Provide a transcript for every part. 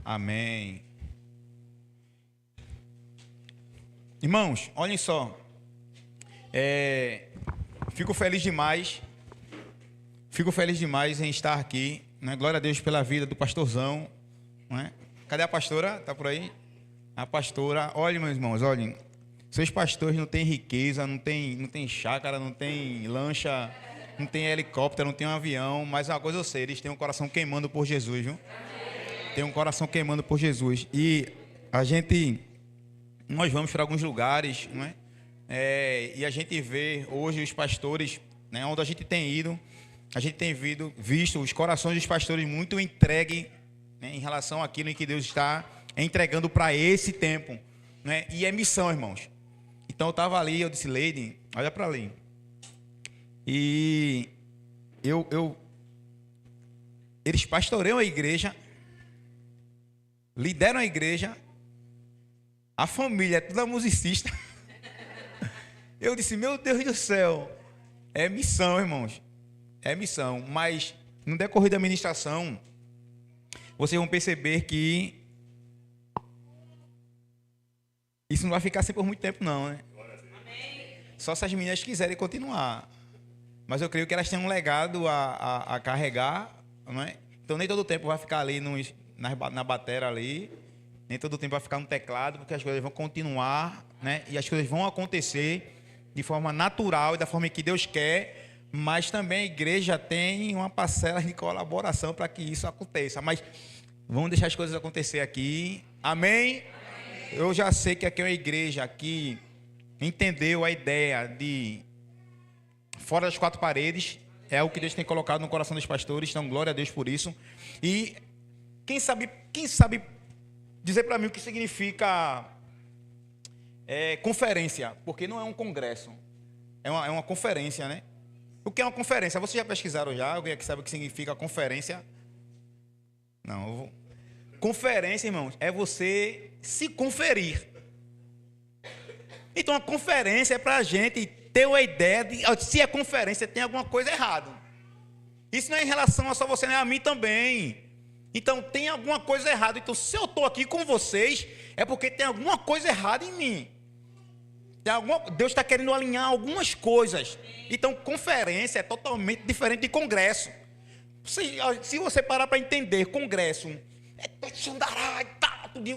Amém. Irmãos, olhem só. Fico feliz demais. Fico feliz demais em estar aqui. Né? Glória a Deus pela vida do pastorzão. Né? Cadê a pastora? Está por aí? A pastora. Olhem, meus irmãos, olhem. Seus pastores não têm riqueza, não tem chácara, não tem lancha, não tem helicóptero, não tem um avião. Mas uma coisa eu sei, eles têm um coração queimando por Jesus, viu? Tem um coração queimando por Jesus. E nós vamos para alguns lugares, não é? E a gente vê hoje os pastores, né, onde a gente tem ido, a gente tem visto os corações dos pastores muito entregues, né, em relação àquilo em que Deus está entregando para esse tempo, né? E é missão, irmãos. Então eu estava ali, eu disse, Lady, olha para ali. E eles pastoreiam a igreja, lideram a igreja, a família é toda musicista. Eu disse, meu Deus do céu, é missão, irmãos, é missão. Mas no decorrer da ministração, vocês vão perceber que isso não vai ficar assim por muito tempo, não, né? Só se as meninas quiserem continuar. Mas eu creio que elas têm um legado a carregar, não é? Então nem todo o tempo vai ficar ali na bateria ali, nem todo o tempo vai ficar no teclado, porque as coisas vão continuar, né? E as coisas vão acontecer de forma natural e da forma que Deus quer, mas também a igreja tem uma parcela de colaboração para que isso aconteça. Mas vamos deixar as coisas acontecer aqui. Amém? Eu já sei que aqui é uma igreja que entendeu a ideia de fora das quatro paredes, é o que Deus tem colocado no coração dos pastores, então glória a Deus por isso. E quem sabe dizer para mim o que significa conferência, porque não é um congresso, é uma conferência, né? O que é uma conferência? Vocês já pesquisaram já? Alguém aqui sabe o que significa conferência? Não, Conferência, irmãos, é você se conferir. Então a conferência é para a gente ter uma ideia de se é conferência tem alguma coisa errada. Isso não é em relação a só você, nem a mim também. Então tem alguma coisa errada. Então se eu estou aqui com vocês, é porque tem alguma coisa errada em mim. Deus está querendo alinhar algumas coisas. Então conferência é totalmente diferente de congresso. Se você parar para entender, congresso é xandarai,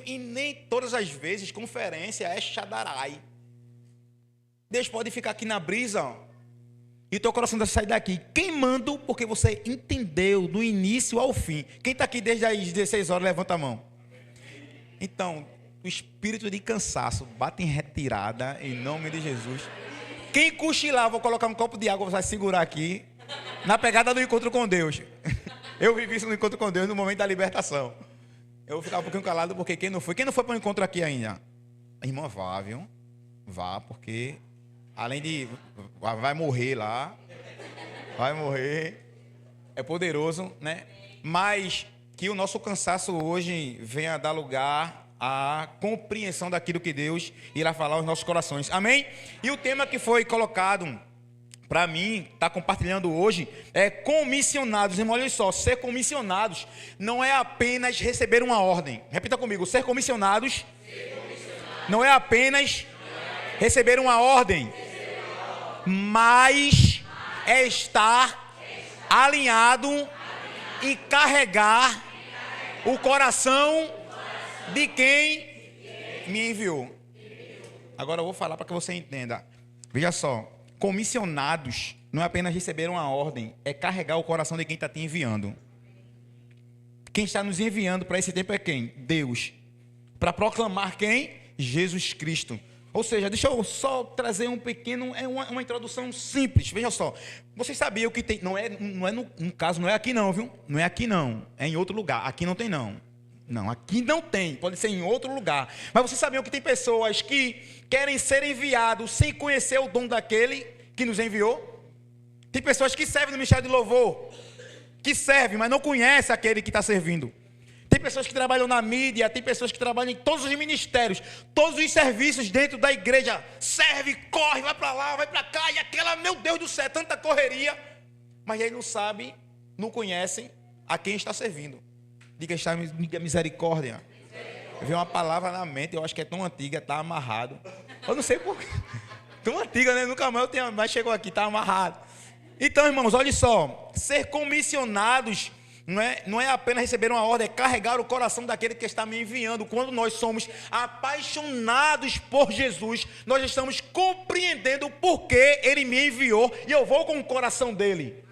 e nem todas as vezes conferência é xadarai. Deus pode ficar aqui na brisa, ó, e teu coração vai sair daqui queimando, porque você entendeu do início ao fim. Quem está aqui desde as 16 horas, levanta a mão. Então, o espírito de cansaço bate em retirada, em nome de Jesus. Quem cochilar, vou colocar um copo de água, você vai segurar aqui, na pegada do encontro com Deus. Eu vivi isso no encontro com Deus, no momento da libertação. Eu vou ficar um pouquinho calado, porque quem não foi para o encontro aqui ainda? A irmã vá, viu? Vá, porque além de... vai morrer lá. Vai morrer. É poderoso, né? Mas que o nosso cansaço hoje venha dar lugar à compreensão daquilo que Deus irá falar aos nossos corações. Amém? E o tema que foi colocado para mim, está compartilhando hoje, é comissionados. Irmão, olha só, ser comissionados não é apenas receber uma ordem. Repita comigo, ser comissionados não é apenas receber uma ordem, mas é estar alinhado e carregar o coração de quem me enviou. Agora eu vou falar para que você entenda. Veja só, comissionados não é apenas receber uma ordem, é carregar o coração de quem está te enviando. Quem está nos enviando para esse tempo é quem? Deus. Para proclamar quem? Jesus Cristo. Ou seja, deixa eu só trazer um pequeno, uma introdução simples. Veja só, vocês sabiam que tem, não é no caso, não é aqui não, viu? Não é aqui não, é em outro lugar. Aqui não tem não. Não, aqui não tem, pode ser em outro lugar. Mas vocês sabiam que tem pessoas que querem ser enviados sem conhecer o dom daquele que nos enviou? Tem pessoas que servem no ministério de louvor, que servem, mas não conhecem aquele que está servindo. Tem pessoas que trabalham na mídia, tem pessoas que trabalham em todos os ministérios, todos os serviços dentro da igreja. Serve, corre, vai para lá, vai para cá, e aquela, meu Deus do céu, tanta correria. Mas aí não sabe, não conhecem a quem está servindo. Diga misericórdia. Veio uma palavra na mente, eu acho que é tão antiga, está amarrado. Eu não sei porquê. Tão antiga, né? Nunca mais eu tenho, mas chegou aqui, está amarrado. Então, irmãos, olha só. Ser comissionados não é apenas receber uma ordem, é carregar o coração daquele que está me enviando. Quando nós somos apaixonados por Jesus, nós estamos compreendendo o porquê Ele me enviou e eu vou com o coração dEle.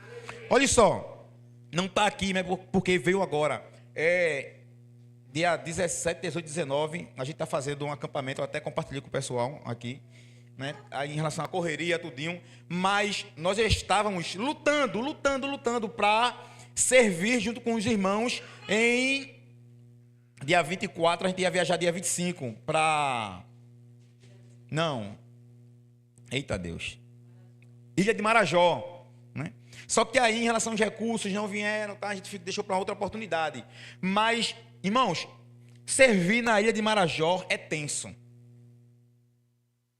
Olha só, não está aqui, mas porque veio agora. Dia 17, 18, 19, a gente está fazendo um acampamento, eu até compartilhei com o pessoal aqui, né? Aí, em relação à correria, tudinho, mas nós estávamos lutando para servir junto com os irmãos em dia 24, a gente ia viajar dia 25 para... Não. Eita Deus. Ilha de Marajó, né? Só que aí, em relação aos recursos, não vieram, tá? A gente deixou para outra oportunidade. Mas, irmãos, servir na Ilha de Marajó é tenso.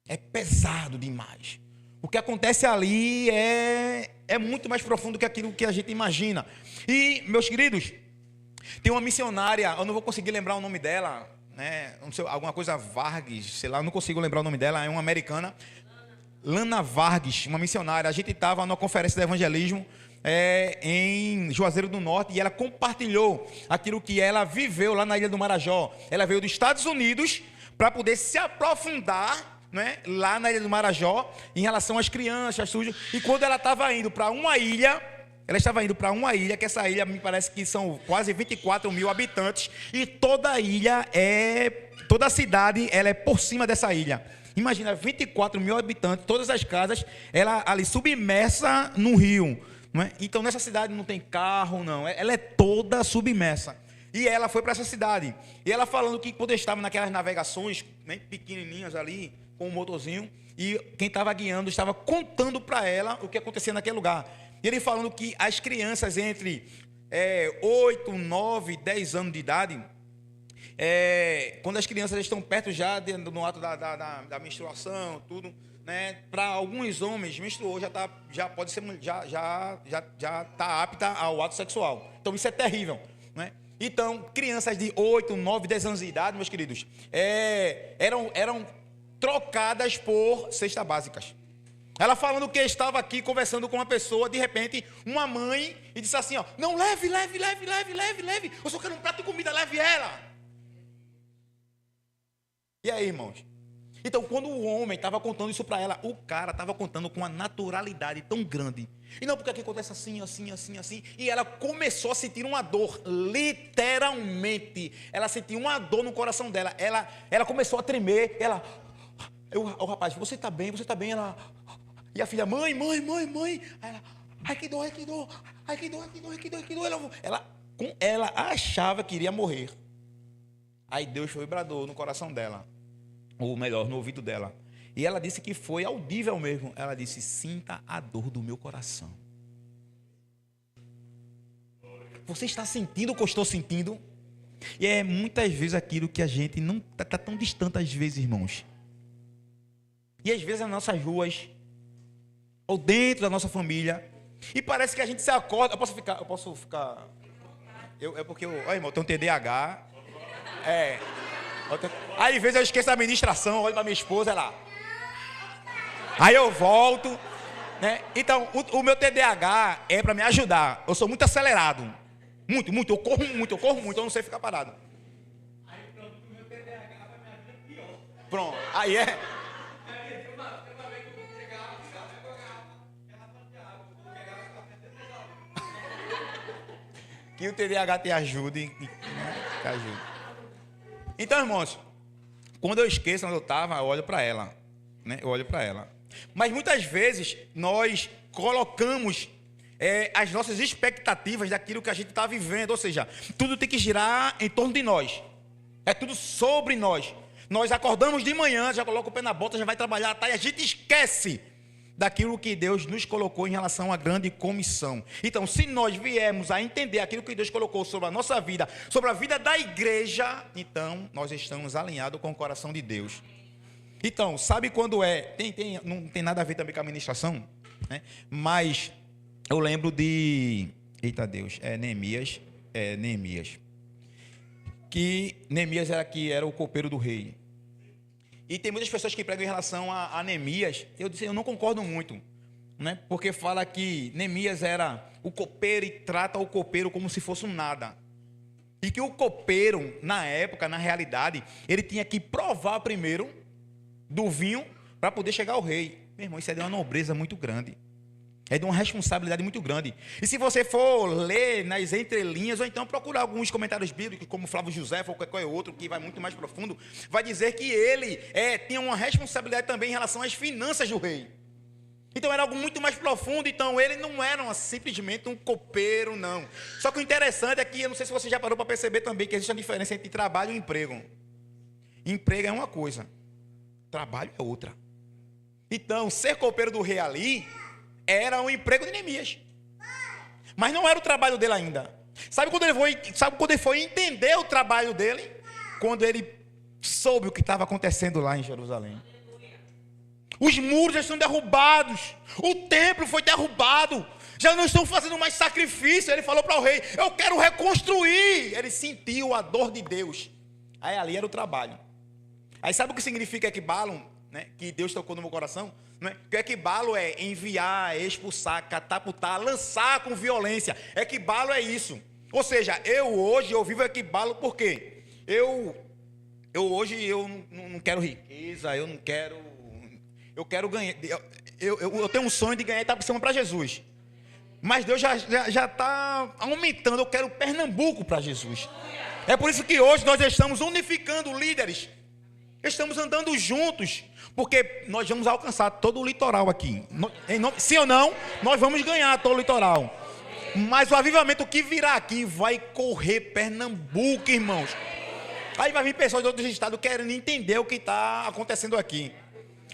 É pesado demais. O que acontece ali é muito mais profundo que aquilo que a gente imagina. E, meus queridos, tem uma missionária, eu não vou conseguir lembrar o nome dela, né? Não sei, alguma coisa Vargas, sei lá, eu não consigo lembrar o nome dela, é uma americana. Lana Vargas, uma missionária. A gente estava numa conferência de evangelismo em Juazeiro do Norte e ela compartilhou aquilo que ela viveu lá na Ilha do Marajó. Ela veio dos Estados Unidos para poder se aprofundar, né, lá na Ilha do Marajó em relação às crianças, tudo. E quando ela estava indo para uma ilha, que essa ilha me parece que são quase 24 mil habitantes e toda a cidade ela é por cima dessa ilha. Imagina, 24 mil habitantes, todas as casas, ela ali submersa no rio. Não é? Então, nessa cidade não tem carro, não. Ela é toda submersa. E ela foi para essa cidade. E ela falando que quando estava naquelas navegações, né, pequenininhas ali, com um motorzinho, e quem estava guiando estava contando para ela o que acontecia naquele lugar. E ele falando que as crianças entre 8, 9, 10 anos de idade... quando as crianças estão perto já no ato da menstruação, tudo, né? Para alguns homens, menstruou já pode ser, já está apta ao ato sexual. Então isso é terrível, né? Então crianças de 8, 9, 10 anos de idade, meus queridos, eram trocadas por cestas básicas. Ela falando que estava aqui conversando com uma pessoa, de repente, uma mãe, e disse assim, ó, não, leve, eu só quero um prato de comida, leve ela. E aí, irmãos? Então, quando o homem estava contando isso para ela, o cara estava contando com uma naturalidade tão grande. E não, porque aqui acontece assim. E ela começou a sentir uma dor, literalmente. Ela sentiu uma dor no coração dela. Ela começou a tremer. O rapaz, você está bem? Ela, e a filha, mãe. Aí ela, ai que dor. Ela achava que iria morrer. Aí Deus foi e bradou no coração dela, ou melhor, no ouvido dela. E ela disse que foi audível mesmo. Ela disse, sinta a dor do meu coração. Você está sentindo o que eu estou sentindo? E é muitas vezes aquilo que a gente não está tão distante às vezes, irmãos. E às vezes nas nossas ruas, ou dentro da nossa família. E parece que a gente se acorda. Eu posso ficar... É porque olha, irmão, eu tenho um TDAH. Aí às vezes eu esqueço a administração, olho para minha esposa, ela. Aí eu volto, né? Então, o meu TDAH é para me ajudar. Eu sou muito acelerado. Muito, eu corro muito, eu não sei ficar parado. Aí pronto, o meu TDAH vai me ajudar pior. Pronto, aí é. Que o TDAH te ajude, né? Te ajude. Então, irmãos, quando eu esqueço onde eu estava, eu olho para ela, né? Mas muitas vezes nós colocamos as nossas expectativas daquilo que a gente está vivendo, ou seja, tudo tem que girar em torno de nós. É tudo sobre nós. Nós acordamos de manhã, já coloca o pé na bota, já vai trabalhar, tá? E a gente esquece daquilo que Deus nos colocou em relação à grande comissão. Então, se nós viemos a entender aquilo que Deus colocou sobre a nossa vida, sobre a vida da igreja, então nós estamos alinhados com o coração de Deus. Então, sabe quando não tem nada a ver também com a administração, né? Mas eu lembro de... Eita Deus, Neemias. que Neemias era o copeiro do rei. E tem muitas pessoas que pregam em relação a Neemias. Eu não concordo muito, né? Porque fala que Neemias era o copeiro e trata o copeiro como se fosse um nada. E que o copeiro, na época, na realidade, ele tinha que provar primeiro do vinho para poder chegar ao rei. Meu irmão, isso é de uma nobreza muito grande. É de uma responsabilidade muito grande. E se você for ler nas entrelinhas, ou então procurar alguns comentários bíblicos, como Flávio José ou qualquer outro, que vai muito mais profundo, vai dizer que ele tinha uma responsabilidade também em relação às finanças do rei. Então era algo muito mais profundo. Então ele não era simplesmente um copeiro, não. Só que o interessante é que, eu não sei se você já parou para perceber também, que existe uma diferença entre trabalho e emprego. Emprego é uma coisa, trabalho é outra. Então, ser copeiro do rei ali era um emprego de Neemias. Mas não era o trabalho dele ainda. Sabe quando ele foi entender o trabalho dele? Quando ele soube o que estava acontecendo lá em Jerusalém. Os muros já estão derrubados. O templo foi derrubado. Já não estão fazendo mais sacrifício. Ele falou para o rei: eu quero reconstruir. Ele sentiu a dor de Deus. Aí ali era o trabalho. Aí sabe o que significa Equibalum? Né? Que Deus tocou no meu coração? Né? Que Equibalo é enviar, expulsar, catapultar, lançar com violência. Equibalo é isso. Ou seja, eu vivo Equibalo porque hoje não quero riqueza, eu não quero. Eu quero ganhar. Eu tenho um sonho de ganhar Itapecima para Jesus. Mas Deus já está aumentando. Eu quero Pernambuco para Jesus. É por isso que hoje nós estamos unificando líderes. Estamos andando juntos. Porque nós vamos alcançar todo o litoral aqui. Sim ou não? Nós vamos ganhar todo o litoral. Mas o avivamento que virá aqui vai correr Pernambuco, irmãos. Aí vai vir pessoas de outros estados querendo entender o que está acontecendo aqui.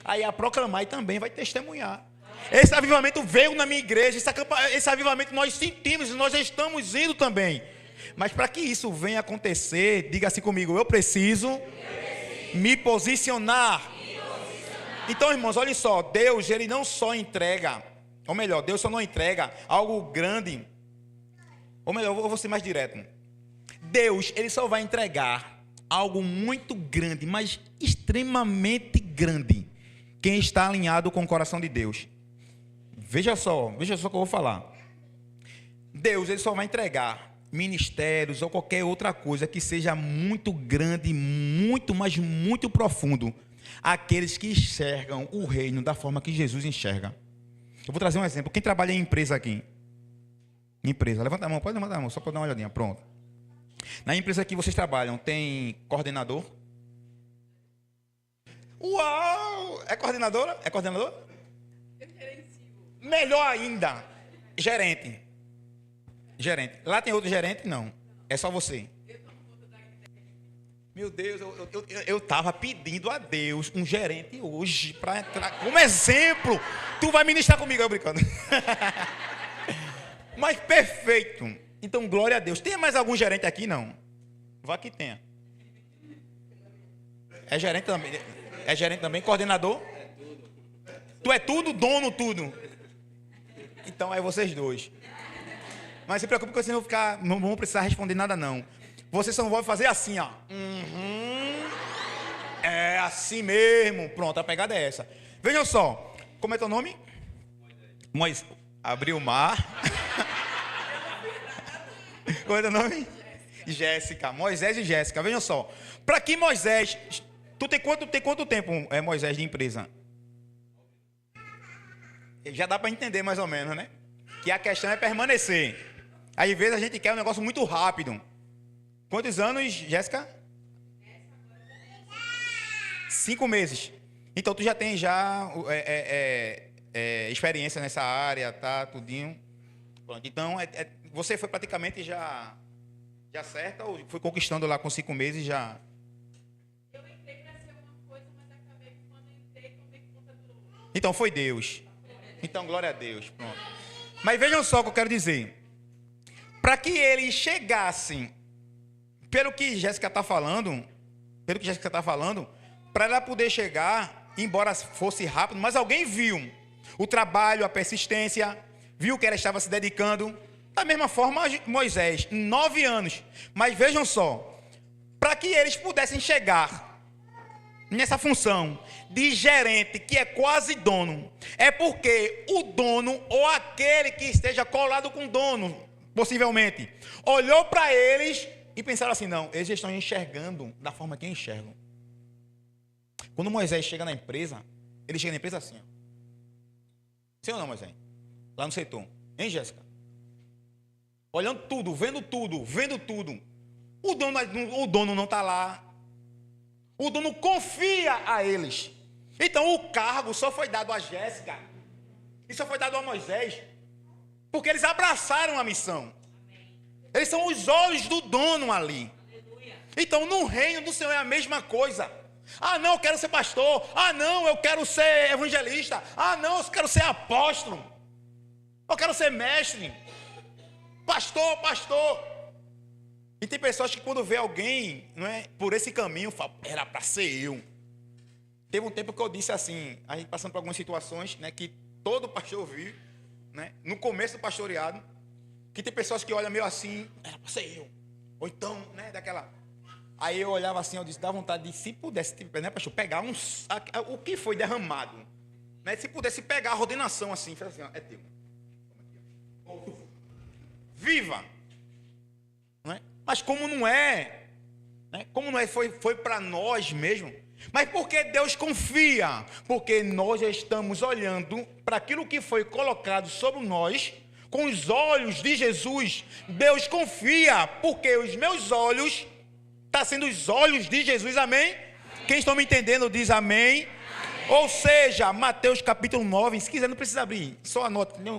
Aí a proclamar e também vai testemunhar. Esse avivamento veio na minha igreja. Esse avivamento nós sentimos e nós estamos indo também. Mas para que isso venha acontecer, diga assim comigo: eu preciso me posicionar. Então, irmãos, olhem só, Deus, ele não só entrega, ou melhor, Deus só não entrega algo grande, ou melhor, eu vou ser mais direto. Deus, ele só vai entregar algo muito grande, mas extremamente grande, quem está alinhado com o coração de Deus. Veja só o que eu vou falar. Deus, ele só vai entregar ministérios ou qualquer outra coisa que seja muito grande, muito, mas muito profundo, aqueles que enxergam o reino da forma que Jesus enxerga. Eu vou trazer um exemplo. Quem trabalha em empresa aqui? Empresa, levanta a mão, pode levantar a mão, só para dar uma olhadinha, pronto. Na empresa que vocês trabalham, tem coordenador? Uau! É coordenadora? É coordenador? Melhor ainda, gerente. Lá tem outro gerente? Não. É só você. Meu Deus, eu estava pedindo a Deus um gerente hoje para entrar como exemplo. Tu vai ministrar comigo, eu brincando. Mas perfeito. Então, glória a Deus. Tem mais algum gerente aqui? Não. Vá que tenha. É gerente também? É gerente também? Coordenador? Tu é tudo, dono, tudo. Então, é vocês dois. Mas se preocupe que vocês não vão precisar responder nada, não. Vocês só vão fazer assim, ó. É assim mesmo. Pronto, a pegada é essa. Vejam só. Como é teu nome? Moisés. Abriu o mar. Como é teu nome? Jéssica. Moisés e Jéssica. Vejam só. Para que Moisés... Tu tem quanto tempo, Moisés, de empresa? Já dá para entender mais ou menos, né? Que a questão é permanecer. Às vezes a gente quer um negócio muito rápido. Quantos anos, Jéssica? 5 meses. Então tu já tem experiência nessa área, tá? Tudinho. Pronto. Então você foi praticamente já certa ou foi conquistando lá com 5 meses já? Eu entrei para ser uma coisa, mas acabei que quando entrei tomei conta do outro. Então foi Deus. Então glória a Deus. Pronto. Mas vejam só o que eu quero dizer. Para que eles chegassem, pelo que Jéssica está falando, para ela poder chegar, embora fosse rápido, mas alguém viu o trabalho, a persistência, viu que ela estava se dedicando. Da mesma forma, Moisés, 9 anos. Mas vejam só, para que eles pudessem chegar nessa função de gerente, que é quase dono, é porque o dono, ou aquele que esteja colado com o dono, possivelmente, olhou para eles e pensaram assim: não, eles estão enxergando da forma que enxergam. Quando Moisés chega na empresa, ele chega na empresa assim, ó. Sim ou não, Moisés? Lá no setor. Hein, Jéssica? Olhando tudo, vendo tudo, vendo tudo. O dono não está lá. O dono confia a eles. Então o cargo só foi dado a Jéssica e só foi dado a Moisés porque eles abraçaram a missão. Eles são os olhos do dono ali. Então no reino do Senhor é a mesma coisa. Ah, não, eu quero ser pastor. Ah, não, eu quero ser evangelista. Ah, não, eu quero ser apóstolo. Eu quero ser mestre. Pastor. E tem pessoas que quando vê alguém, não é, por esse caminho, falam: era para ser eu. Teve um tempo que eu disse assim, a gente passando por algumas situações, né, que todo pastor vive, né, no começo do pastoreado, que tem pessoas que olham meio assim: era para ser eu. Ou então, né, daquela... Aí eu olhava assim, eu disse: dá vontade de, se pudesse, né, pastor, pegar o que foi derramado, né, se pudesse pegar a ordenação assim, faz assim, ó, é teu. Viva! Né? Mas como não é, né, foi para nós mesmo. Mas porque Deus confia? Porque nós já estamos olhando para aquilo que foi colocado sobre nós com os olhos de Jesus. Deus confia, porque os meus olhos estão sendo os olhos de Jesus, amém? Quem está me entendendo diz amém. Ou seja, Mateus capítulo 9, se quiser não precisa abrir, só anota, tem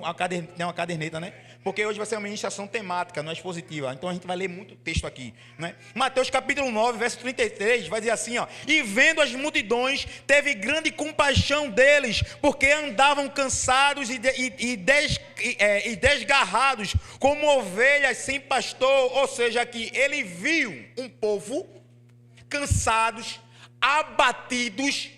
uma caderneta, né? Porque hoje vai ser uma ministração temática, não é expositiva, então a gente vai ler muito texto aqui, né? Mateus capítulo 9, verso 33, vai dizer assim, ó: e vendo as multidões, teve grande compaixão deles, porque andavam cansados e desgarrados, como ovelhas sem pastor. Ou seja, que ele viu um povo cansados, abatidos,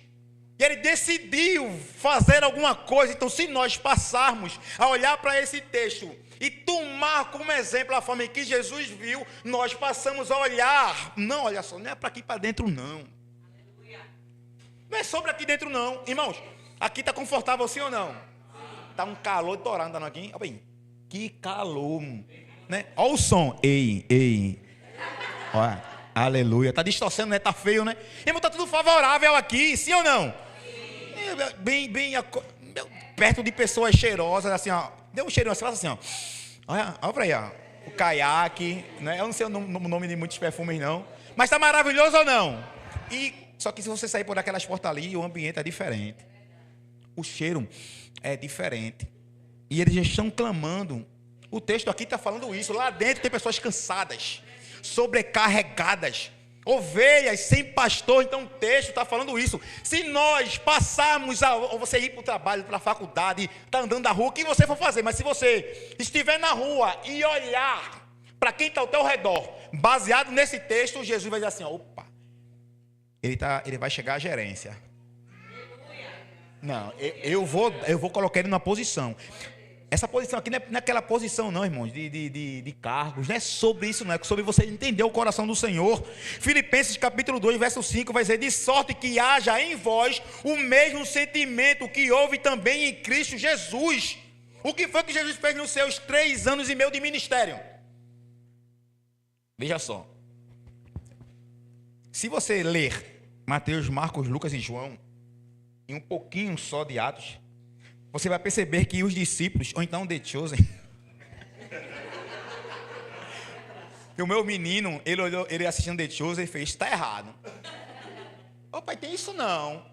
e ele decidiu fazer alguma coisa. Então, se nós passarmos a olhar para esse texto e tomar como exemplo a forma em que Jesus viu, nós passamos a olhar. Não, olha só, não é para aqui para dentro, não. Não é sobre aqui dentro, não. Irmãos, aqui está confortável, sim ou não? Está um calor torando aqui. Olha bem, que calor, né? Olha o som. Ei. Olha, aleluia. Está distorcendo, né? Está feio, né? Irmão, está tudo favorável aqui, sim ou não? Bem perto de pessoas cheirosas, assim, ó. Deu um cheirinho assim, ó. Olha para aí, ó. O caiaque, né? Eu não sei o nome de muitos perfumes, não. Mas está maravilhoso ou não? E só que se você sair por aquelas portas ali, o ambiente é diferente. O cheiro é diferente. E eles já estão clamando. O texto aqui está falando isso. Lá dentro tem pessoas cansadas, sobrecarregadas, ovelhas sem pastor. Então o texto está falando isso. Se nós passarmos ou você ir para o trabalho, para a faculdade, está andando na rua, o que você for fazer, mas se você estiver na rua e olhar para quem está ao teu redor, baseado nesse texto, Jesus vai dizer assim: opa, ele vai chegar à gerência. Não, eu vou colocar ele numa posição. Essa posição aqui não é aquela posição, não, irmãos, de cargos. Não é sobre isso, não. É sobre você entender o coração do Senhor. Filipenses capítulo 2, verso 5 vai dizer: de sorte que haja em vós o mesmo sentimento que houve também em Cristo Jesus. O que foi que Jesus fez nos seus 3 anos e meio de ministério? Veja só. Se você ler Mateus, Marcos, Lucas e João, e um pouquinho só de Atos, você vai perceber que os discípulos, ou então The Chosen, o meu menino, ele olhou, ele assistindo The Chosen e fez: está errado. Ô pai, tem isso não.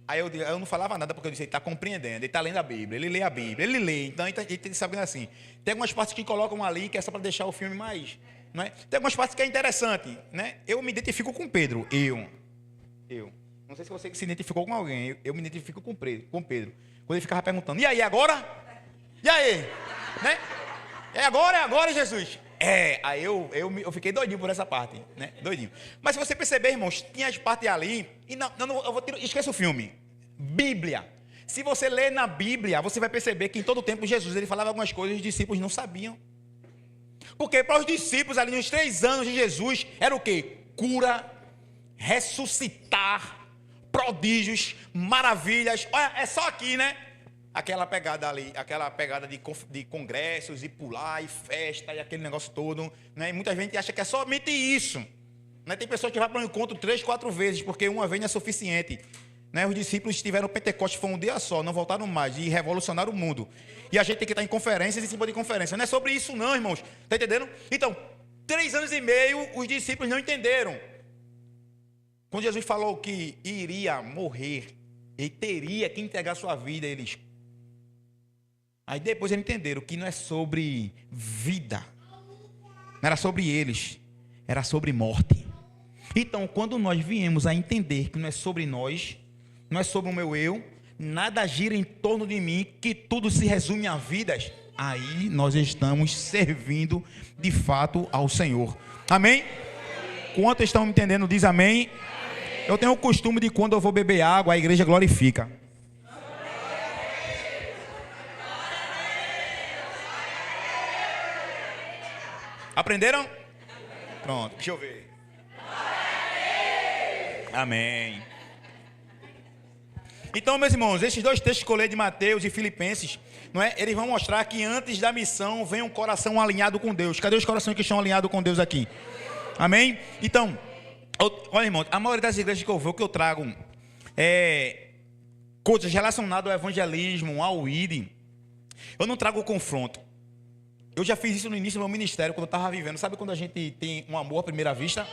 Aí eu não falava nada, porque eu disse: ele está compreendendo, ele está lendo a Bíblia, ele lê a Bíblia, ele lê, então ele está sabendo assim. Tem algumas partes que colocam ali, que é só para deixar o filme mais, não é? Tem algumas partes que é interessante, né? Eu me identifico com Pedro, eu. Não sei se você se identificou com alguém, eu me identifico com Pedro. Quando ele ficava perguntando: e aí, agora? E aí? Né? É agora, Jesus? Aí eu fiquei doidinho por essa parte, né? Doidinho. Mas se você perceber, irmãos, tinha as partes ali, e esqueça o filme. Bíblia. Se você ler na Bíblia, você vai perceber que em todo o tempo Jesus, ele falava algumas coisas que os discípulos não sabiam. Porque para os discípulos ali nos 3 anos de Jesus, era o quê? Cura ressuscitar, prodígios, maravilhas. Olha, é só aqui, né? Aquela pegada ali, aquela pegada de congressos e pular e festa e aquele negócio todo, né? E muita gente acha que é somente isso, né? Tem pessoas que vão para um encontro 3, 4 vezes, porque uma vez não é suficiente, né? Os discípulos tiveram Pentecostes, foi um dia só, não voltaram mais, e revolucionaram o mundo. E a gente tem que estar em conferências em cima de conferências. Não é sobre isso não, irmãos. Está entendendo? Então, 3 anos e meio, os discípulos não entenderam. Quando Jesus falou que iria morrer, ele teria que entregar sua vida, eles... Aí depois eles entenderam que não é sobre vida, não era sobre eles, era sobre morte. Então, quando nós viemos a entender que não é sobre nós, não é sobre o meu eu, nada gira em torno de mim, que tudo se resume a vidas, aí nós estamos servindo de fato ao Senhor. Amém? Quantos estão me entendendo? Diz amém. Eu tenho o costume de quando eu vou beber água, a igreja glorifica. Aprenderam? Pronto, deixa eu ver. Amém. Então, meus irmãos, esses 2 textos que eu li de Mateus e Filipenses, não é? Eles vão mostrar que antes da missão vem um coração alinhado com Deus. Cadê os corações que estão alinhados com Deus aqui? Amém? Então, olha, irmão, a maioria das igrejas que eu vou, que eu trago coisas relacionadas ao evangelismo, ao ID, eu não trago confronto. Eu já fiz isso no início do meu ministério, quando eu estava vivendo. Sabe quando a gente tem um amor à primeira vista?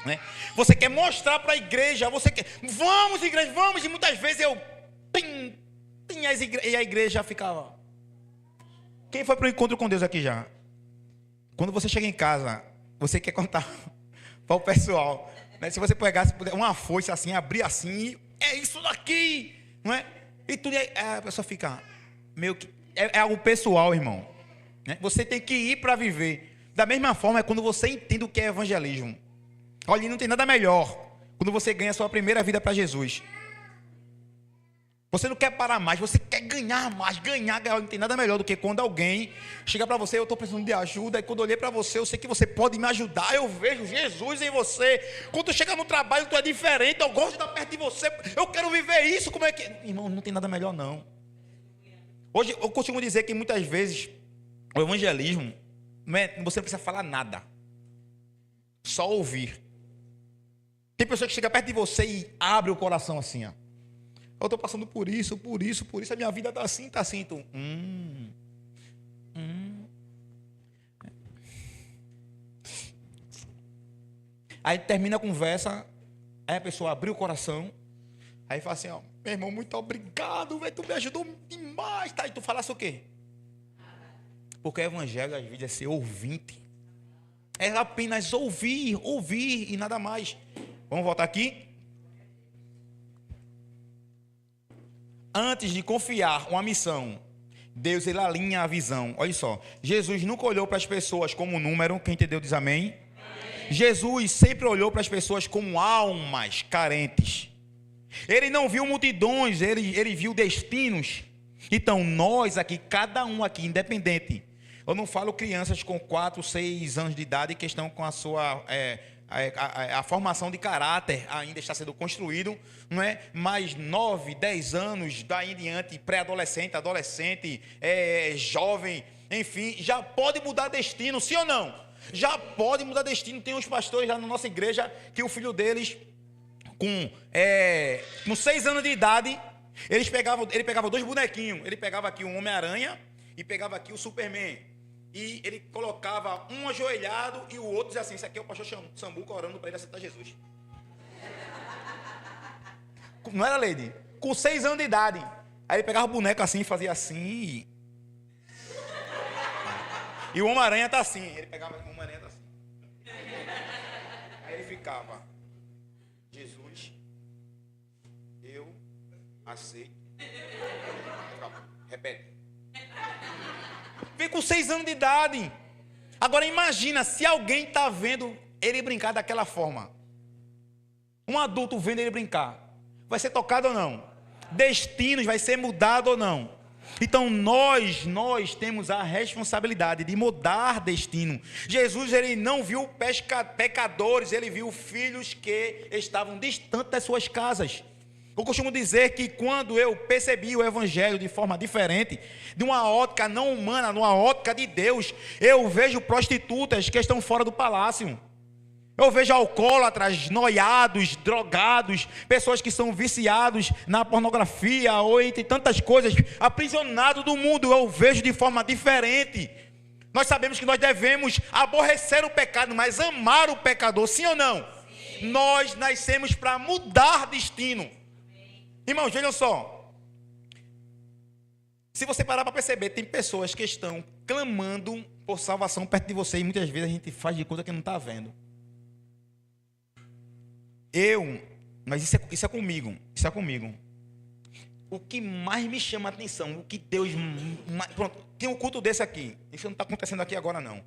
Né? Você quer mostrar para a igreja, você quer, vamos igreja, vamos, e muitas vezes eu, e a igreja ficava. Quem foi para o encontro com Deus aqui já? Quando você chega em casa, você quer contar para o pessoal, né? Se você pegasse uma foice assim, abrir assim, é isso daqui, não é? E tudo, a pessoa fica meio que, é algo pessoal, irmão. Você tem que ir para viver. Da mesma forma é quando você entende o que é evangelismo. Olha, não tem nada melhor quando você ganha a sua primeira vida para Jesus. Você não quer parar mais, você quer ganhar mais, ganhar. Não tem nada melhor do que quando alguém chega para você, eu estou precisando de ajuda, e quando eu olhei para você, eu sei que você pode me ajudar, eu vejo Jesus em você. Quando tu chega no trabalho, tu é diferente, eu gosto de estar perto de você, eu quero viver isso, como é que... Irmão, não tem nada melhor não. Hoje, eu costumo dizer que muitas vezes o evangelismo, você não precisa falar nada, só ouvir. Tem pessoa que chega perto de você e abre o coração assim, ó. Eu estou passando por isso, a minha vida está assim, tu, Aí termina a conversa, aí a pessoa abriu o coração, aí fala assim, ó, meu irmão, muito obrigado, véio, tu me ajudou demais, tá? E tu falasse o quê? Porque o evangelho às vezes é ser ouvinte, é apenas ouvir e nada mais. Vamos voltar aqui. Antes de confiar uma missão, Deus ele alinha a visão. Olha só, Jesus nunca olhou para as pessoas como número. Quem entendeu diz amém. Jesus sempre olhou para as pessoas como almas carentes. Ele não viu multidões, ele viu destinos. Então nós aqui, cada um aqui, independente. Eu não falo crianças com 4, 6 anos de idade que estão com a sua... A formação de caráter ainda está sendo construído, não é? Mas 9, 10 anos, daí em diante, pré-adolescente, adolescente, jovem, enfim, já pode mudar destino, sim ou não? Já pode mudar destino. Tem uns pastores lá na nossa igreja que o filho deles, com 6 anos de idade, ele pegava 2 bonequinhos. Ele pegava aqui o Homem-Aranha e pegava aqui o Superman. E ele colocava um ajoelhado e o outro dizia assim, isso aqui é o pastor Sambuca orando para ele aceitar Jesus. Não era, Lady? Com 6 anos de idade. Aí ele pegava o boneco assim e fazia assim. E o Homem-Aranha tá assim. Ele pegava o Homem-Aranha tá assim. Aí ele ficava, Jesus, eu aceito. Repete. Vem com 6 anos de idade. Agora imagina se alguém está vendo ele brincar daquela forma. Um adulto vendo ele brincar. Vai ser tocado ou não? Destinos vai ser mudado ou não? Então nós temos a responsabilidade de mudar destino. Jesus, ele não viu pecadores, ele viu filhos que estavam distantes das suas casas. Eu costumo dizer que quando eu percebi o evangelho de forma diferente, de uma ótica não humana, numa ótica de Deus, eu vejo prostitutas que estão fora do palácio. Eu vejo alcoólatras, noiados, drogados, pessoas que são viciados na pornografia ou entre tantas coisas, aprisionados do mundo. Eu vejo de forma diferente. Nós sabemos que nós devemos aborrecer o pecado, mas amar o pecador, sim ou não? Sim. Nós nascemos para mudar destino. Irmãos, vejam só. Se você parar para perceber, tem pessoas que estão clamando por salvação perto de você e muitas vezes a gente faz de conta que não está vendo. Mas isso é comigo. O que mais me chama a atenção, o que Deus... Pronto, tem um culto desse aqui. Isso não está acontecendo aqui agora não.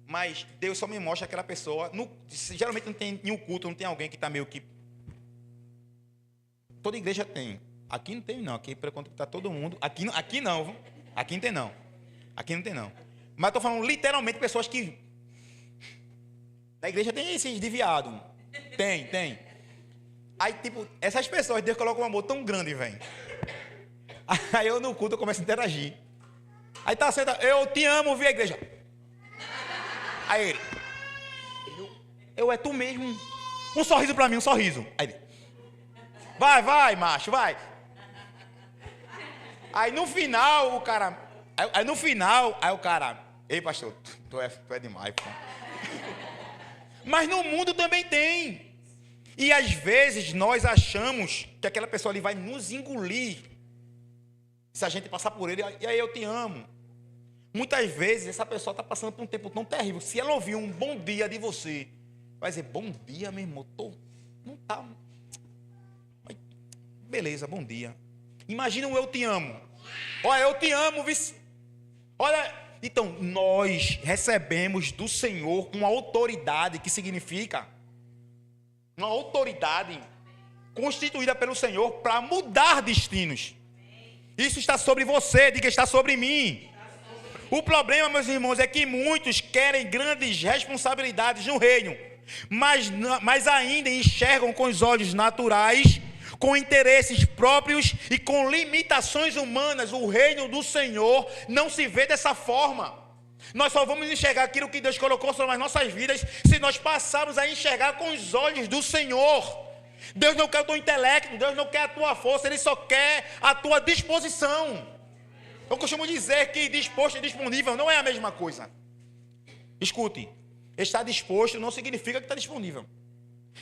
Mas Deus só me mostra aquela pessoa... geralmente não tem nenhum culto, não tem alguém que está meio que... Toda igreja tem. Aqui não tem não. Aqui por enquanto está todo mundo. Aqui não. Aqui não tem não. Aqui não tem não. Mas estou falando literalmente pessoas que... Da igreja tem esses desviados. Tem. Aí, tipo, essas pessoas, Deus coloca um amor tão grande, velho. Aí eu no culto eu começo a interagir. Aí tá sentado, eu te amo, vi a igreja. Aí ele, eu é tu mesmo. Um sorriso pra mim, um sorriso. Aí ele, vai, macho, vai. Aí no final, o cara, aí o cara, ei pastor, tu é demais, pô. Mas no mundo também tem. E às vezes nós achamos que aquela pessoa ali vai nos engolir se a gente passar por ele, e aí eu te amo. Muitas vezes essa pessoa está passando por um tempo tão terrível. Se ela ouvir um bom dia de você, vai dizer, bom dia, meu irmão, não tá. Beleza, bom dia. Imagina um eu te amo. Olha, eu te amo, vice. Olha, então nós recebemos do Senhor uma autoridade que significa uma autoridade constituída pelo Senhor para mudar destinos. Isso está sobre você, diga, está sobre mim. O problema, meus irmãos, é que muitos querem grandes responsabilidades no reino, mas ainda enxergam com os olhos naturais, com interesses próprios e com limitações humanas. O reino do Senhor não se vê dessa forma. Nós só vamos enxergar aquilo que Deus colocou sobre as nossas vidas se nós passarmos a enxergar com os olhos do Senhor. Deus não quer o teu intelecto, Deus não quer a tua força, Ele só quer a tua disposição. Eu costumo dizer que disposto e disponível não é a mesma coisa. Escute, estar disposto não significa que está disponível.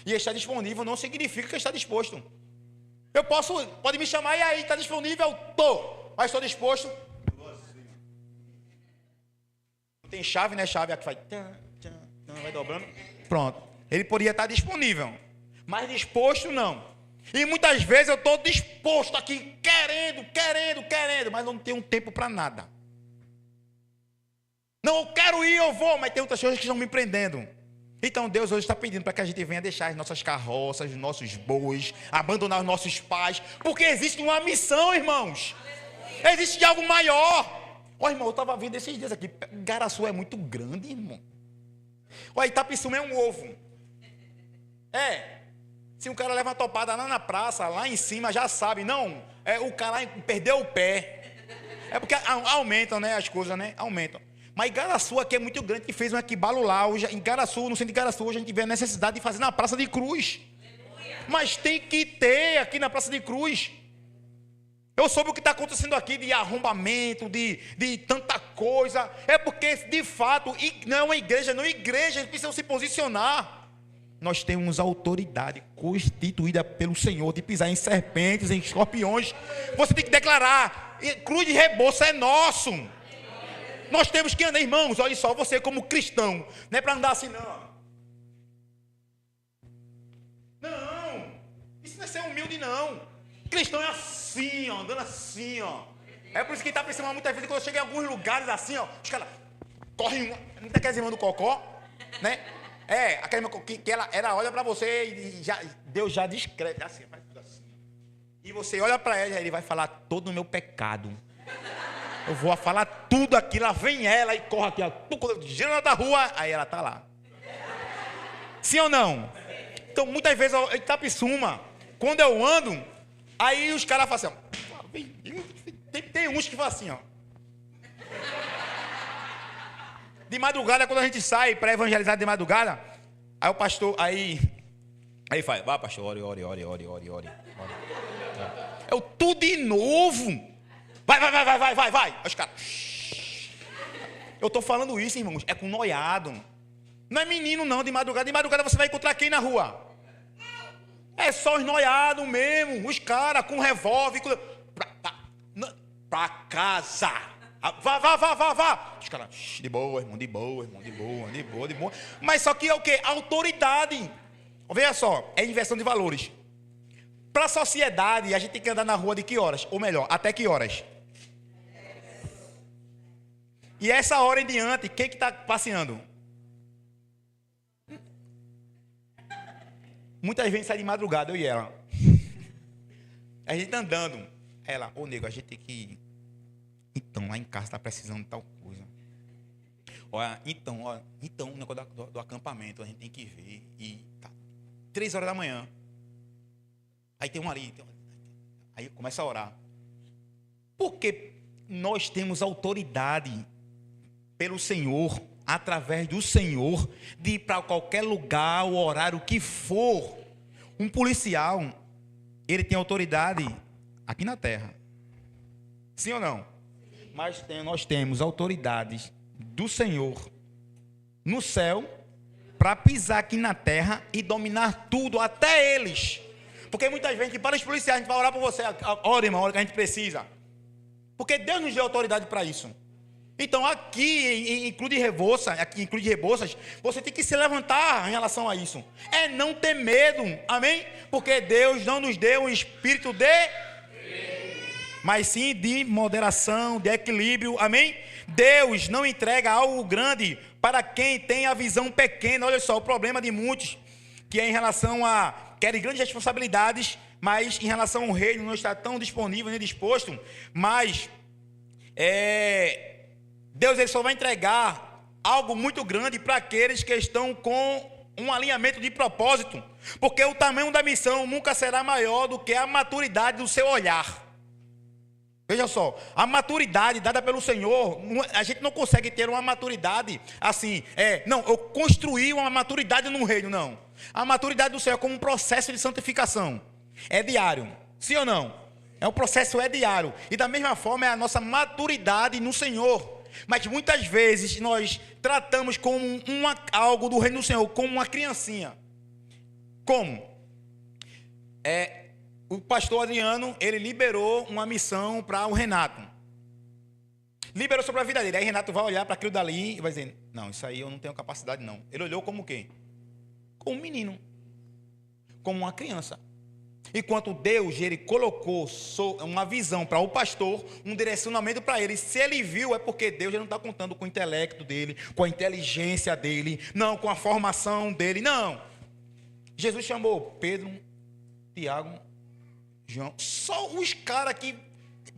E estar disponível não significa que está disposto. Pode me chamar, e aí, está disponível? Estou, mas estou disposto. Tem chave, né? Chave aqui faz... vai dobrando. Pronto. Ele poderia estar disponível, mas disposto não. E muitas vezes eu estou disposto aqui, querendo, mas não tenho tempo para nada. Não, eu quero ir, eu vou, mas tem outras coisas que estão me prendendo. Então Deus hoje está pedindo para que a gente venha deixar as nossas carroças, os nossos bois, abandonar os nossos pais, porque existe uma missão, irmãos. Existe algo maior. Olha, irmão, eu estava vendo esses dias aqui. Garaçu é muito grande, irmão. Olha, Itapissuma é um ovo. Se um cara leva uma topada lá na praça, lá em cima, já sabe. Não, o cara perdeu o pé. É porque aumentam, né, as coisas, né? Aumentam. Mas Igaraçu aqui é muito grande, que fez um equibalo lá. Hoje, em Igaraçu, no centro de Igaraçu, hoje a gente vê a necessidade de fazer na Praça de Cruz. Mas tem que ter aqui na Praça de Cruz. Eu soube o que está acontecendo aqui de arrombamento, de tanta coisa. É porque, de fato, não é uma igreja, não. Igrejas precisam se posicionar. Nós temos autoridade constituída pelo Senhor de pisar em serpentes, em escorpiões. Você tem que declarar: cruz de reboço é nosso. Nós temos que andar, irmãos. Olha só, você como cristão, não é para andar assim, não. Não, isso não é ser humilde, não. Cristão é assim, ó, andando assim, ó. É por isso que está pensando muitas vezes, quando chega em alguns lugares assim, ó, os caras correm, não tem aquelas irmãs do cocó, né? Aquela irmã que ela olha para você e Deus já descreve, assim, faz tudo assim. E você olha para ela e ele vai falar todo o meu pecado. Eu vou falar tudo aqui, lá vem ela e corre aqui, ó, gira da rua, aí ela tá lá. Sim ou não? Então, muitas vezes, em Itapissuma, quando eu ando, aí os caras falam assim, ó, tem uns que falam assim, ó. De madrugada, quando a gente sai para evangelizar de madrugada, aí o pastor, aí faz, vai pastor, ore. Eu tudo de novo. Vai. Aí os caras. Eu tô falando isso, irmãos, é com noiado. Não é menino não, de madrugada. De madrugada você vai encontrar quem na rua? É só os noiados mesmo, os caras com revólver. Pra casa. Vá. Os caras, de boa, irmão, de boa. Mas só que é o quê? Autoridade. Veja só, é inversão de valores. Para a sociedade, a gente tem que andar na rua de que horas? Ou melhor, até que horas? E essa hora em diante, quem que está passeando? Muitas vezes sai de madrugada, eu e ela. A gente andando. Ela, nego, a gente tem que ir. Então, lá em casa está precisando de tal coisa. Então, o negócio do acampamento, a gente tem que ver. E tá. 3 horas da manhã. Aí tem um ali. Aí começa a orar. Porque nós temos autoridade pelo Senhor, através do Senhor, de ir para qualquer lugar, o horário que for. Um policial, ele tem autoridade aqui na terra. Sim ou não? Mas nós temos autoridades do Senhor no céu para pisar aqui na terra e dominar tudo, até eles. Porque muitas vezes, para os policiais, a gente vai orar por você. Ora, irmão, a hora que a gente precisa. Porque Deus nos deu autoridade para isso. Então, aqui em Cruz de Rebouças, você tem que se levantar em relação a isso. É não ter medo, amém? Porque Deus não nos deu um espírito de... mas sim de moderação, de equilíbrio, amém? Deus não entrega algo grande para quem tem a visão pequena. Olha só, o problema de muitos, que é em relação a querem grandes responsabilidades, mas em relação ao reino não está tão disponível nem disposto. Mas Deus ele só vai entregar algo muito grande para aqueles que estão com um alinhamento de propósito, porque o tamanho da missão nunca será maior do que a maturidade do seu olhar. Veja só, a maturidade dada pelo Senhor, a gente não consegue ter uma maturidade assim, não, eu construí uma maturidade no reino, não. A maturidade do Senhor é como um processo de santificação, é diário, sim ou não? O processo é diário, e da mesma forma é a nossa maturidade no Senhor. Mas muitas vezes nós tratamos como algo do reino do Senhor, como uma criancinha. Como? O pastor Adriano, ele liberou uma missão para o Renato. Liberou sobre a vida dele. Aí Renato vai olhar para aquilo dali e vai dizer, não, isso aí eu não tenho capacidade não. Ele olhou como o quê? Como um menino. Como uma criança. Enquanto Deus, ele colocou uma visão para o pastor, um direcionamento para ele. Se ele viu, é porque Deus já não está contando com o intelecto dele, com a inteligência dele, não, com a formação dele, não. Jesus chamou Pedro, Tiago, João, só os caras aqui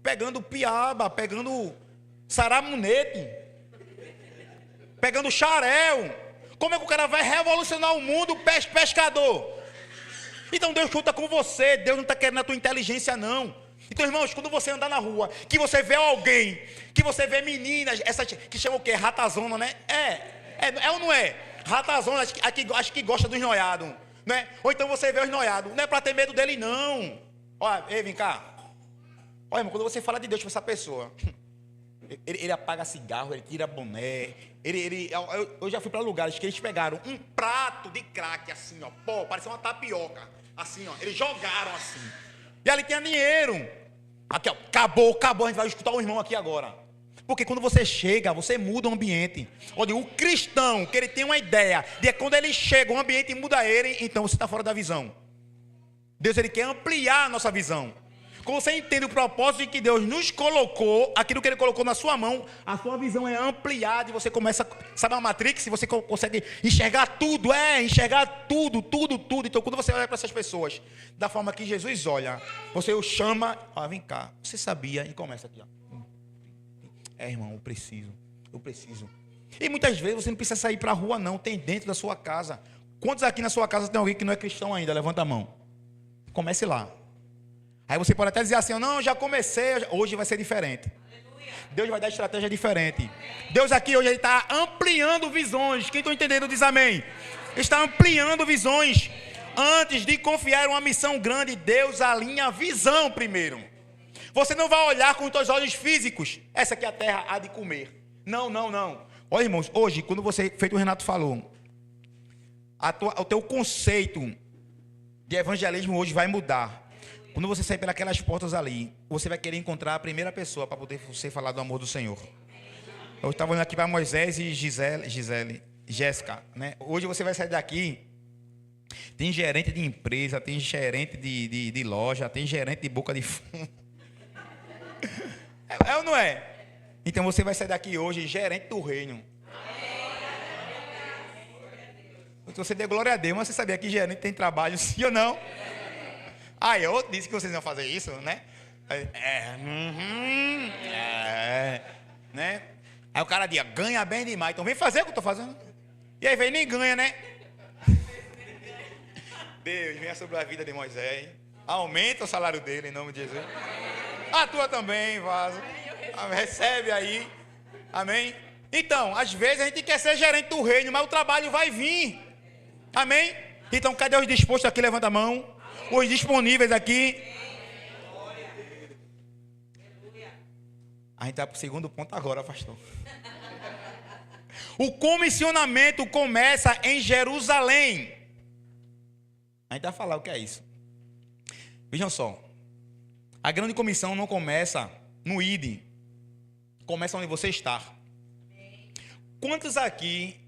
pegando piaba, pegando saramunete, pegando xarel. Como é que o cara vai revolucionar o mundo, pescador? Então Deus conta com você, Deus não está querendo a tua inteligência não. Então, irmãos, quando você andar na rua, que você vê alguém, que você vê meninas, essa que chama o quê? Ratazona, né? É ou não é? Ratazona, acho que gosta dos noiados, né? Ou então você vê os noiados, não é para ter medo dele não. Olha, vem cá. Olha, irmão, quando você fala de Deus para essa pessoa, ele apaga cigarro, ele tira boné, eu já fui para lugares que eles pegaram um prato de crack assim, ó, pô, parecia uma tapioca, assim, ó, eles jogaram assim, e ali tinha dinheiro, aqui, ó, acabou, a gente vai escutar o irmão aqui agora, porque quando você chega, você muda o ambiente. Olha, o cristão, que ele tem uma ideia, de que quando ele chega, o ambiente muda ele, então você está fora da visão. Deus, ele quer ampliar a nossa visão. Quando você entende o propósito de que Deus nos colocou, aquilo que Ele colocou na sua mão, a sua visão é ampliada e você começa, sabe a Matrix? Você consegue enxergar tudo, enxergar tudo. Então, quando você olha para essas pessoas, da forma que Jesus olha, você o chama, vem cá, você sabia? E começa aqui, ó. Irmão, eu preciso. E muitas vezes você não precisa sair para a rua não, tem dentro da sua casa. Quantos aqui na sua casa tem alguém que não é cristão ainda? Levanta a mão. Comece lá. Aí você pode até dizer assim, não, já comecei, hoje vai ser diferente. Deus vai dar estratégia diferente. Deus aqui hoje está ampliando visões. Quem está entendendo diz amém. Está ampliando visões. Antes de confiar em uma missão grande, Deus alinha a visão primeiro. Você não vai olhar com os seus olhos físicos. Essa aqui é a terra há de comer. Não. Olha, irmãos, hoje, quando você, feito o Renato falou, o teu conceito de evangelismo hoje vai mudar. Quando você sair pelas portas ali, você vai querer encontrar a primeira pessoa para poder você falar do amor do Senhor. Eu estava olhando aqui para Moisés e Jéssica, né? Hoje você vai sair daqui, tem gerente de empresa, tem gerente de loja, tem gerente de boca de fumo. É ou não é? Então você vai sair daqui hoje gerente do reino. Então você dê glória a Deus, mas você sabia que gerente tem trabalho, sim ou não? Eu disse que vocês iam fazer isso, né? Né? Aí o cara diz, ganha bem demais, então vem fazer o que eu estou fazendo. E aí vem nem ganha, né? Deus, venha sobre a vida de Moisés. Aumenta o salário dele em nome de Jesus. A tua também, vaso. Recebe aí. Amém? Então, às vezes a gente quer ser gerente do reino, mas o trabalho vai vir. Amém? Então, cadê os dispostos aqui? Levanta a mão. Os disponíveis aqui. A gente está para o segundo ponto agora, pastor. O comissionamento começa em Jerusalém. A gente vai falar o que é isso. Vejam só. A grande comissão não começa no ID. Começa onde você está. Quantos aqui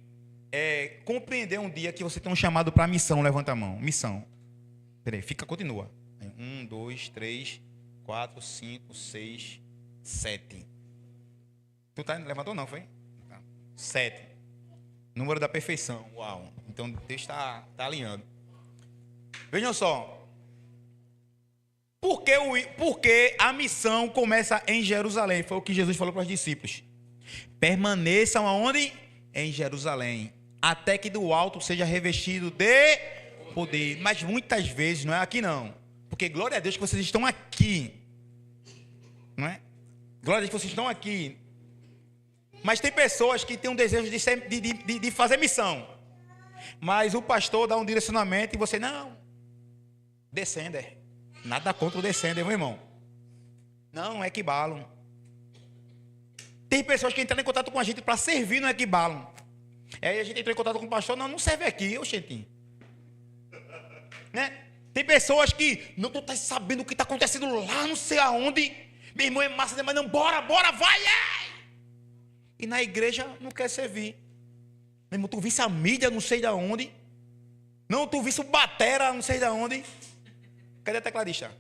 compreenderam um dia que você tem um chamado para missão? Levanta a mão. Missão. Peraí, continua. 1, 2, 3, 4, 5, 6, 7. Tu levantou não, foi? 7. Número da perfeição. Uau. Então Deus está alinhando. Vejam só. Por que a missão começa em Jerusalém? Foi o que Jesus falou para os discípulos. Permaneçam aonde? Em Jerusalém. Até que do alto seja revestido de poder. Mas muitas vezes não é aqui não. Porque glória a Deus que vocês estão aqui. Não é? Glória a Deus que vocês estão aqui. Mas tem pessoas que têm um desejo de fazer missão. Mas o pastor dá um direcionamento e você, não. Descender. Nada contra o descender, meu irmão. Não é Equibalum. Tem pessoas que entram em contato com a gente para servir no Equibalum. Aí a gente entrou em contato com o pastor, não serve aqui, oxentinho. Né? Tem pessoas que não estão sabendo o que está acontecendo lá, não sei aonde. Meu irmão é massa demais, não, bora, vai! E na igreja não quer servir. Meu irmão, tu visse a mídia, não sei de onde. Não, tu visse o batera, não sei de onde. Cadê a tecladista?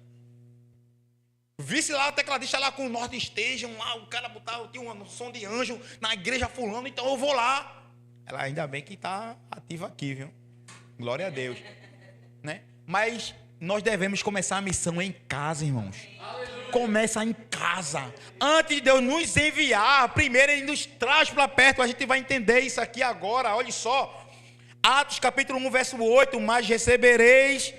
Visse lá o tecladista lá com o North Station, lá o cara botava, tinha um som de anjo na igreja fulano, então eu vou lá. Ela ainda bem que está ativa aqui, viu? Glória a Deus. Né? Mas nós devemos começar a missão em casa, irmãos. Começa em casa. Antes de Deus nos enviar, primeiro Ele nos traz para perto. A gente vai entender isso aqui agora. Olha só. Atos capítulo 1, verso 8. Mas recebereis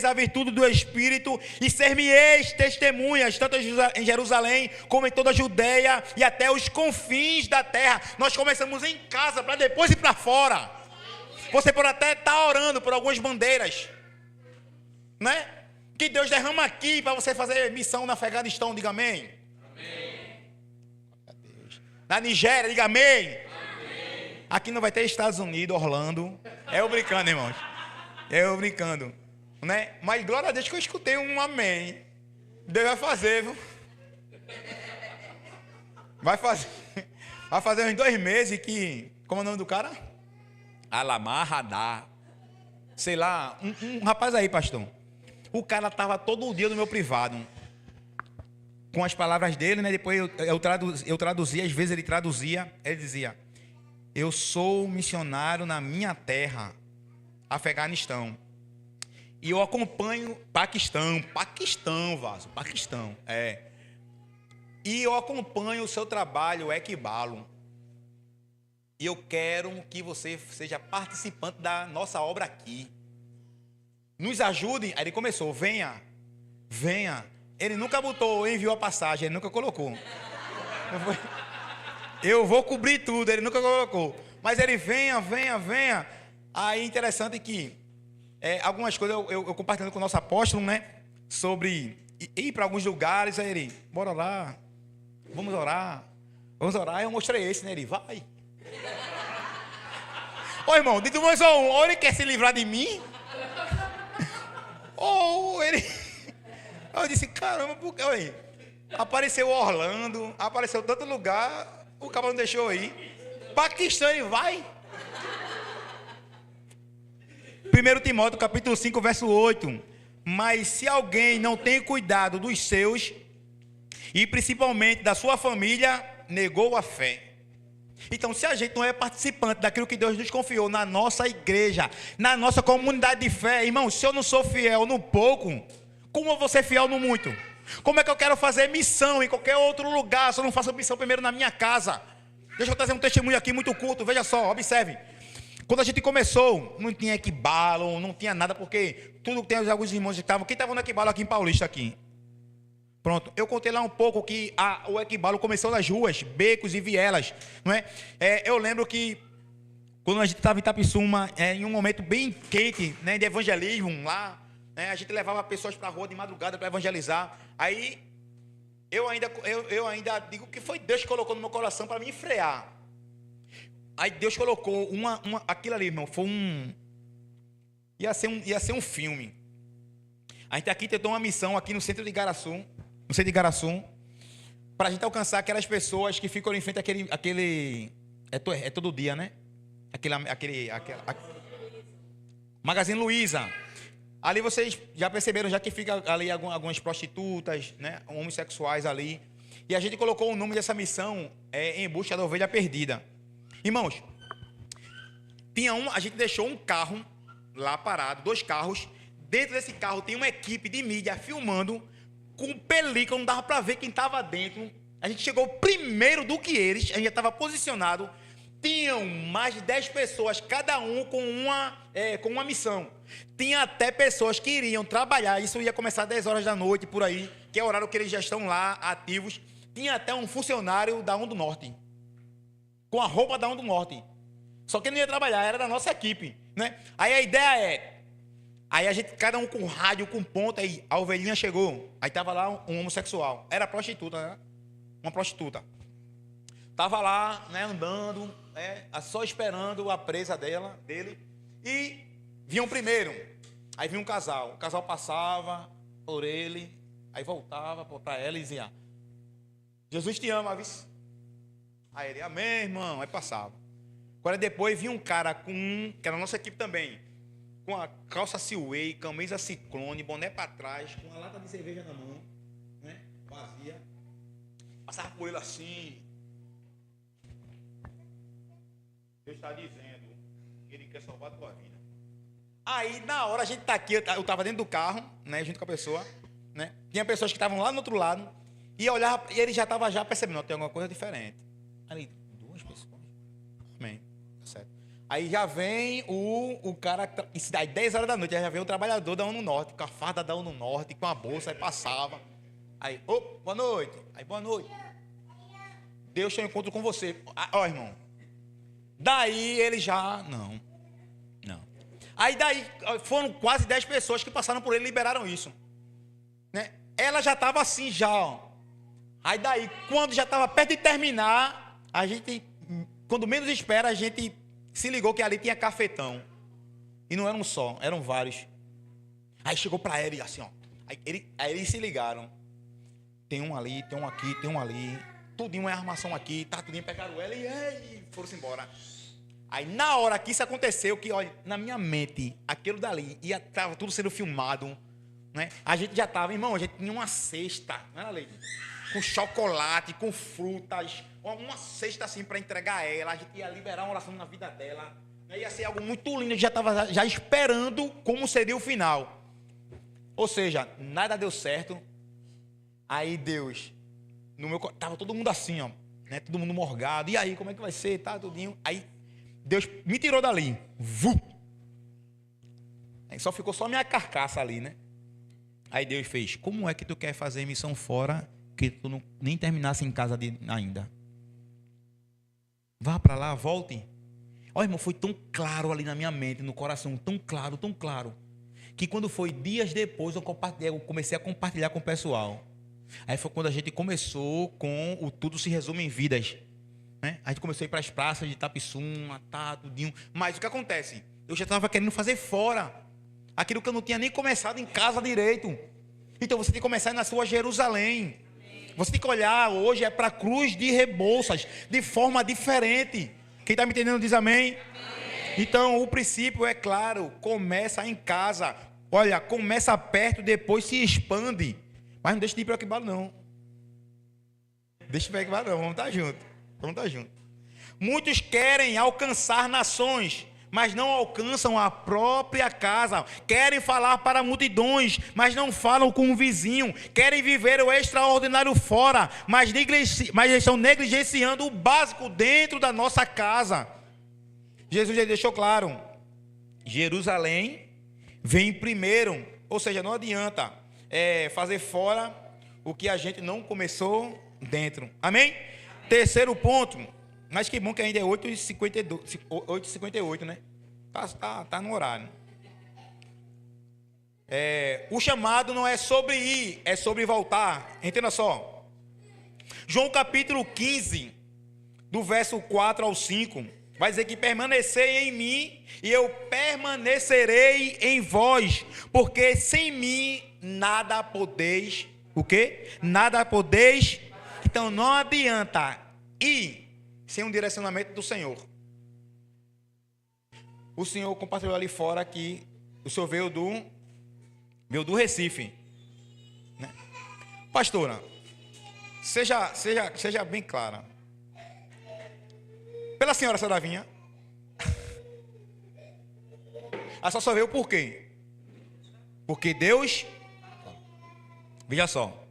a virtude do Espírito e ser-me-eis testemunhas, tanto em Jerusalém como em toda a Judeia e até os confins da terra. Nós começamos em casa para depois ir para fora. Você pode até estar orando por algumas bandeiras, né? Que Deus derrama aqui para você fazer missão no Afeganistão, diga amém. Amém. Na Nigéria, diga amém. Amém. Aqui não vai ter Estados Unidos, Orlando. Eu brincando, irmãos. Eu brincando, né? Mas glória a Deus que eu escutei um amém. Deus vai fazer, viu? Vai fazer uns 2 meses que... Como é o nome do cara? Alamar Radar. Sei lá, um rapaz aí, pastor. O cara estava todo dia no meu privado. Com as palavras dele, né? Depois eu traduzia, às vezes ele traduzia. Ele dizia, eu sou missionário na minha terra, Afeganistão. E eu acompanho Paquistão, Vaso, Paquistão, E eu acompanho o seu trabalho, o Equibalo. E eu quero que você seja participante da nossa obra aqui. Nos ajude. Aí ele começou, venha. Ele nunca botou, enviou a passagem, ele nunca colocou. Eu vou cobrir tudo, ele nunca colocou. Mas ele venha. Aí interessante que algumas coisas eu compartilhando com o nosso apóstolo, né? Sobre ir para alguns lugares, aí ele, bora lá, vamos orar. Aí eu mostrei esse, né? Ele, vai. Ô irmão, de mais um, ou ele quer se livrar de mim, ou ele... Eu disse, caramba, por que? Oi, apareceu Orlando, apareceu tanto lugar, o cara não deixou ir. Paquistão, ele vai. 1 Timóteo, capítulo 5, verso 8. Mas se alguém não tem cuidado dos seus, e principalmente da sua família, negou a fé. Então, se a gente não é participante daquilo que Deus nos confiou na nossa igreja, na nossa comunidade de fé, irmão, se eu não sou fiel no pouco, como eu vou ser fiel no muito? Como é que eu quero fazer missão em qualquer outro lugar se eu não faço missão primeiro na minha casa? Deixa eu trazer um testemunho aqui muito curto, veja só, observe. Quando a gente começou, não tinha Equibalo, não tinha nada, porque tudo que tem alguns irmãos que estavam, quem estava no Equibalo aqui em Paulista aqui? Pronto, eu contei lá um pouco que o Equibalo começou nas ruas, becos e vielas, não é? Eu lembro que quando a gente estava em Itapissuma, em um momento bem quente, né, de evangelismo lá, né, a gente levava pessoas para a rua de madrugada para evangelizar. Aí eu ainda digo que foi Deus que colocou no meu coração para me frear. Aí Deus colocou aquilo ali, irmão, foi ia ser um filme. A gente aqui tentou uma missão aqui no centro de Igaraçu, para a gente alcançar aquelas pessoas que ficam em frente àquele é todo dia, né? Magazine Luiza. Ali vocês já perceberam, já que fica ali algumas prostitutas, né? Homossexuais ali. E a gente colocou o nome dessa missão em busca da ovelha perdida. Irmãos, a gente deixou um carro lá parado, 2 carros. Dentro desse carro tem uma equipe de mídia filmando com película, não dava para ver quem estava dentro. A gente chegou primeiro do que eles, a gente já estava posicionado. Tinham mais de 10 pessoas, cada um com uma missão. Tinha até pessoas que iriam trabalhar, isso ia começar às 10 horas da noite, por aí, que é o horário que eles já estão lá, ativos. Tinha até um funcionário da do Norte, com a roupa da do Norte. Só que ele não ia trabalhar, era da nossa equipe, né? Aí a ideia aí a gente, cada um com rádio, com ponta, aí a ovelhinha chegou, aí estava lá um homossexual, era prostituta, né? Uma prostituta. Estava lá, né, andando, só esperando a presa dele, e vinha um primeiro, aí vinha um casal, o casal passava por ele, aí voltava para ela e dizia, Jesus te ama, vice. Aí ele, amém, irmão, aí passava. Agora depois vinha um cara que era a nossa equipe também, com a calça Silway, camisa Ciclone, boné para trás, com uma lata de cerveja na mão, né, vazia, passava por ele assim. Deus está dizendo que Ele quer salvar a tua vida. Aí, na hora, a gente está aqui, eu estava dentro do carro, né, junto com a pessoa, né, tinha pessoas que estavam lá no outro lado, e olhava, e ele já estava percebendo, tem alguma coisa diferente. Aí, 2 pessoas, amém, tá certo. Aí já vem o cara, aí 10 horas da noite, já vem o trabalhador da ONU Norte, com a farda da ONU Norte, com a bolsa, aí passava. Aí, boa noite. Aí, boa noite. Deus tem um encontro com você. Ó, irmão. Daí ele já, não. Aí daí foram quase 10 pessoas que passaram por ele e liberaram isso. Né? Ela já estava assim já, ó. Aí daí, quando já estava perto de terminar, a gente, quando menos espera, a gente se ligou que ali tinha cafetão. E não era um só, eram vários. Aí chegou para ele assim, ó. Aí eles se ligaram. Tem um ali, tem um aqui, tem um ali. Tudinho é armação aqui, tá tudinho, pegaram ela e foram-se embora. Aí na hora que isso aconteceu, que olha, na minha mente, aquilo dali, estava tudo sendo filmado, né? A gente já estava, irmão, a gente tinha uma cesta, não era, Leide? Com chocolate, com frutas, uma cesta assim para entregar a ela, a gente ia liberar uma oração na vida dela, né? Ia ser algo muito lindo, a gente já estava já esperando como seria o final. Ou seja, nada deu certo, aí Deus Tava todo mundo assim, ó, né? Todo mundo morgado. E aí, como é que vai ser? Tá, tudinho. Aí, Deus me tirou dali. Vu! Aí ficou só minha carcaça ali, né? Aí Deus fez: como é que tu quer fazer missão fora que tu nem terminasse em casa ainda? Vá para lá, volte. Ó, irmão, foi tão claro ali na minha mente, no coração, tão claro, que quando foi dias depois eu comecei a compartilhar com o pessoal. Aí foi quando a gente começou com o Tudo Se Resume em Vidas, né? A gente começou a ir para as praças de Itapissuma, tudinho. Mas o que acontece? Eu já estava querendo fazer fora aquilo que eu não tinha nem começado em casa direito. Então você tem que começar na sua Jerusalém. Você tem que olhar hoje para a cruz de Rebouças de forma diferente. Quem está me entendendo diz amém? Então o princípio é claro, começa em casa. Olha, começa perto, depois se expande. Mas não deixe de ir para o Equibalo, não. Deixa de ir para o Equibalo, não. Vamos estar juntos. Muitos querem alcançar nações, mas não alcançam a própria casa. Querem falar para multidões, mas não falam com o vizinho. Querem viver o extraordinário fora, mas estão negligenciando o básico dentro da nossa casa. Jesus já deixou claro: Jerusalém vem primeiro. Ou seja, não adianta fazer fora o que a gente não começou dentro. Amém? Terceiro ponto. Mas que bom que ainda é 8h58, né? Tá no horário. O chamado não é sobre ir, é sobre voltar. Entenda só. João capítulo 15, do verso 4 ao 5, vai dizer que permanecei em mim e eu permanecerei em vós, porque sem mim nada podeis. O quê? Nada podeis. Então não adianta ir sem um direcionamento do Senhor. O Senhor compartilhou ali fora que o Senhor veio do Recife, né? Pastora, seja bem clara. Pela senhora vinha. A só veio por quê? Porque Deus... Veja só.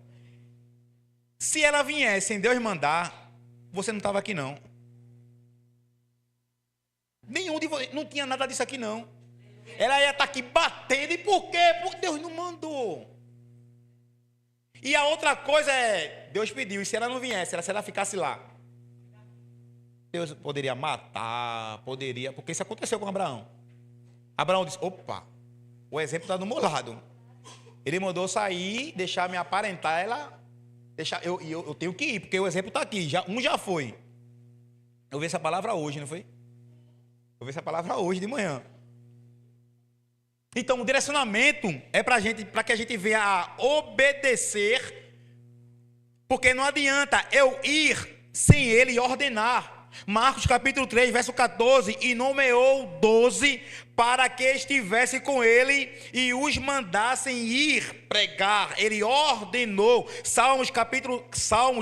Se ela viesse sem Deus mandar, você não estava aqui não. Nenhum de vocês, não tinha nada disso aqui não. Ela ia estar aqui batendo. E por quê? Porque Deus não mandou. E a outra coisa é, Deus pediu, e se ela não viesse, se ela ficasse lá, Deus poderia matar, porque isso aconteceu com Abraão. Abraão disse: opa, o exemplo está do meu lado. Ele mandou sair, deixar me aparentar, eu tenho que ir, porque o exemplo está aqui, já foi. Eu vi essa palavra hoje, não foi? Eu vi essa palavra hoje de manhã. Então, o direcionamento é para que a gente venha a obedecer, porque não adianta eu ir sem ele ordenar. Marcos capítulo 3, verso 14: e nomeou 12 para que estivesse com ele e os mandassem ir pregar. Ele ordenou. Salmos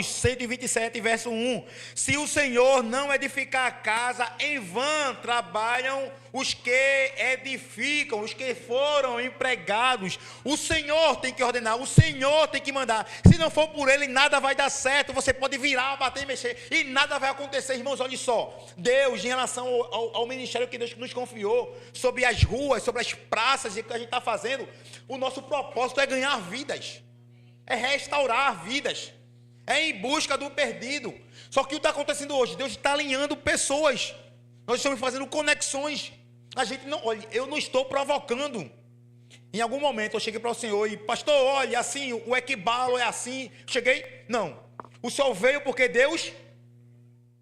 127, verso 1: se o Senhor não edificar a casa, em vão trabalham os que edificam, os que foram empregados. O Senhor tem que ordenar, o Senhor tem que mandar. Se não for por ele, nada vai dar certo. Você pode virar, bater e mexer e nada vai acontecer. Irmãos, olha só, Deus, em relação ao ministério que Deus nos confiou, sobre as ruas, sobre as praças que a gente está fazendo, o nosso propósito é ganhar vidas, é restaurar vidas, é ir em busca do perdido. Só que o que está acontecendo hoje? Deus está alinhando pessoas, nós estamos fazendo conexões. A gente não, olha, eu não estou provocando. Em algum momento eu cheguei para o Senhor e: pastor, olha, assim, o Equibalo é assim. Cheguei, não, o Senhor veio porque Deus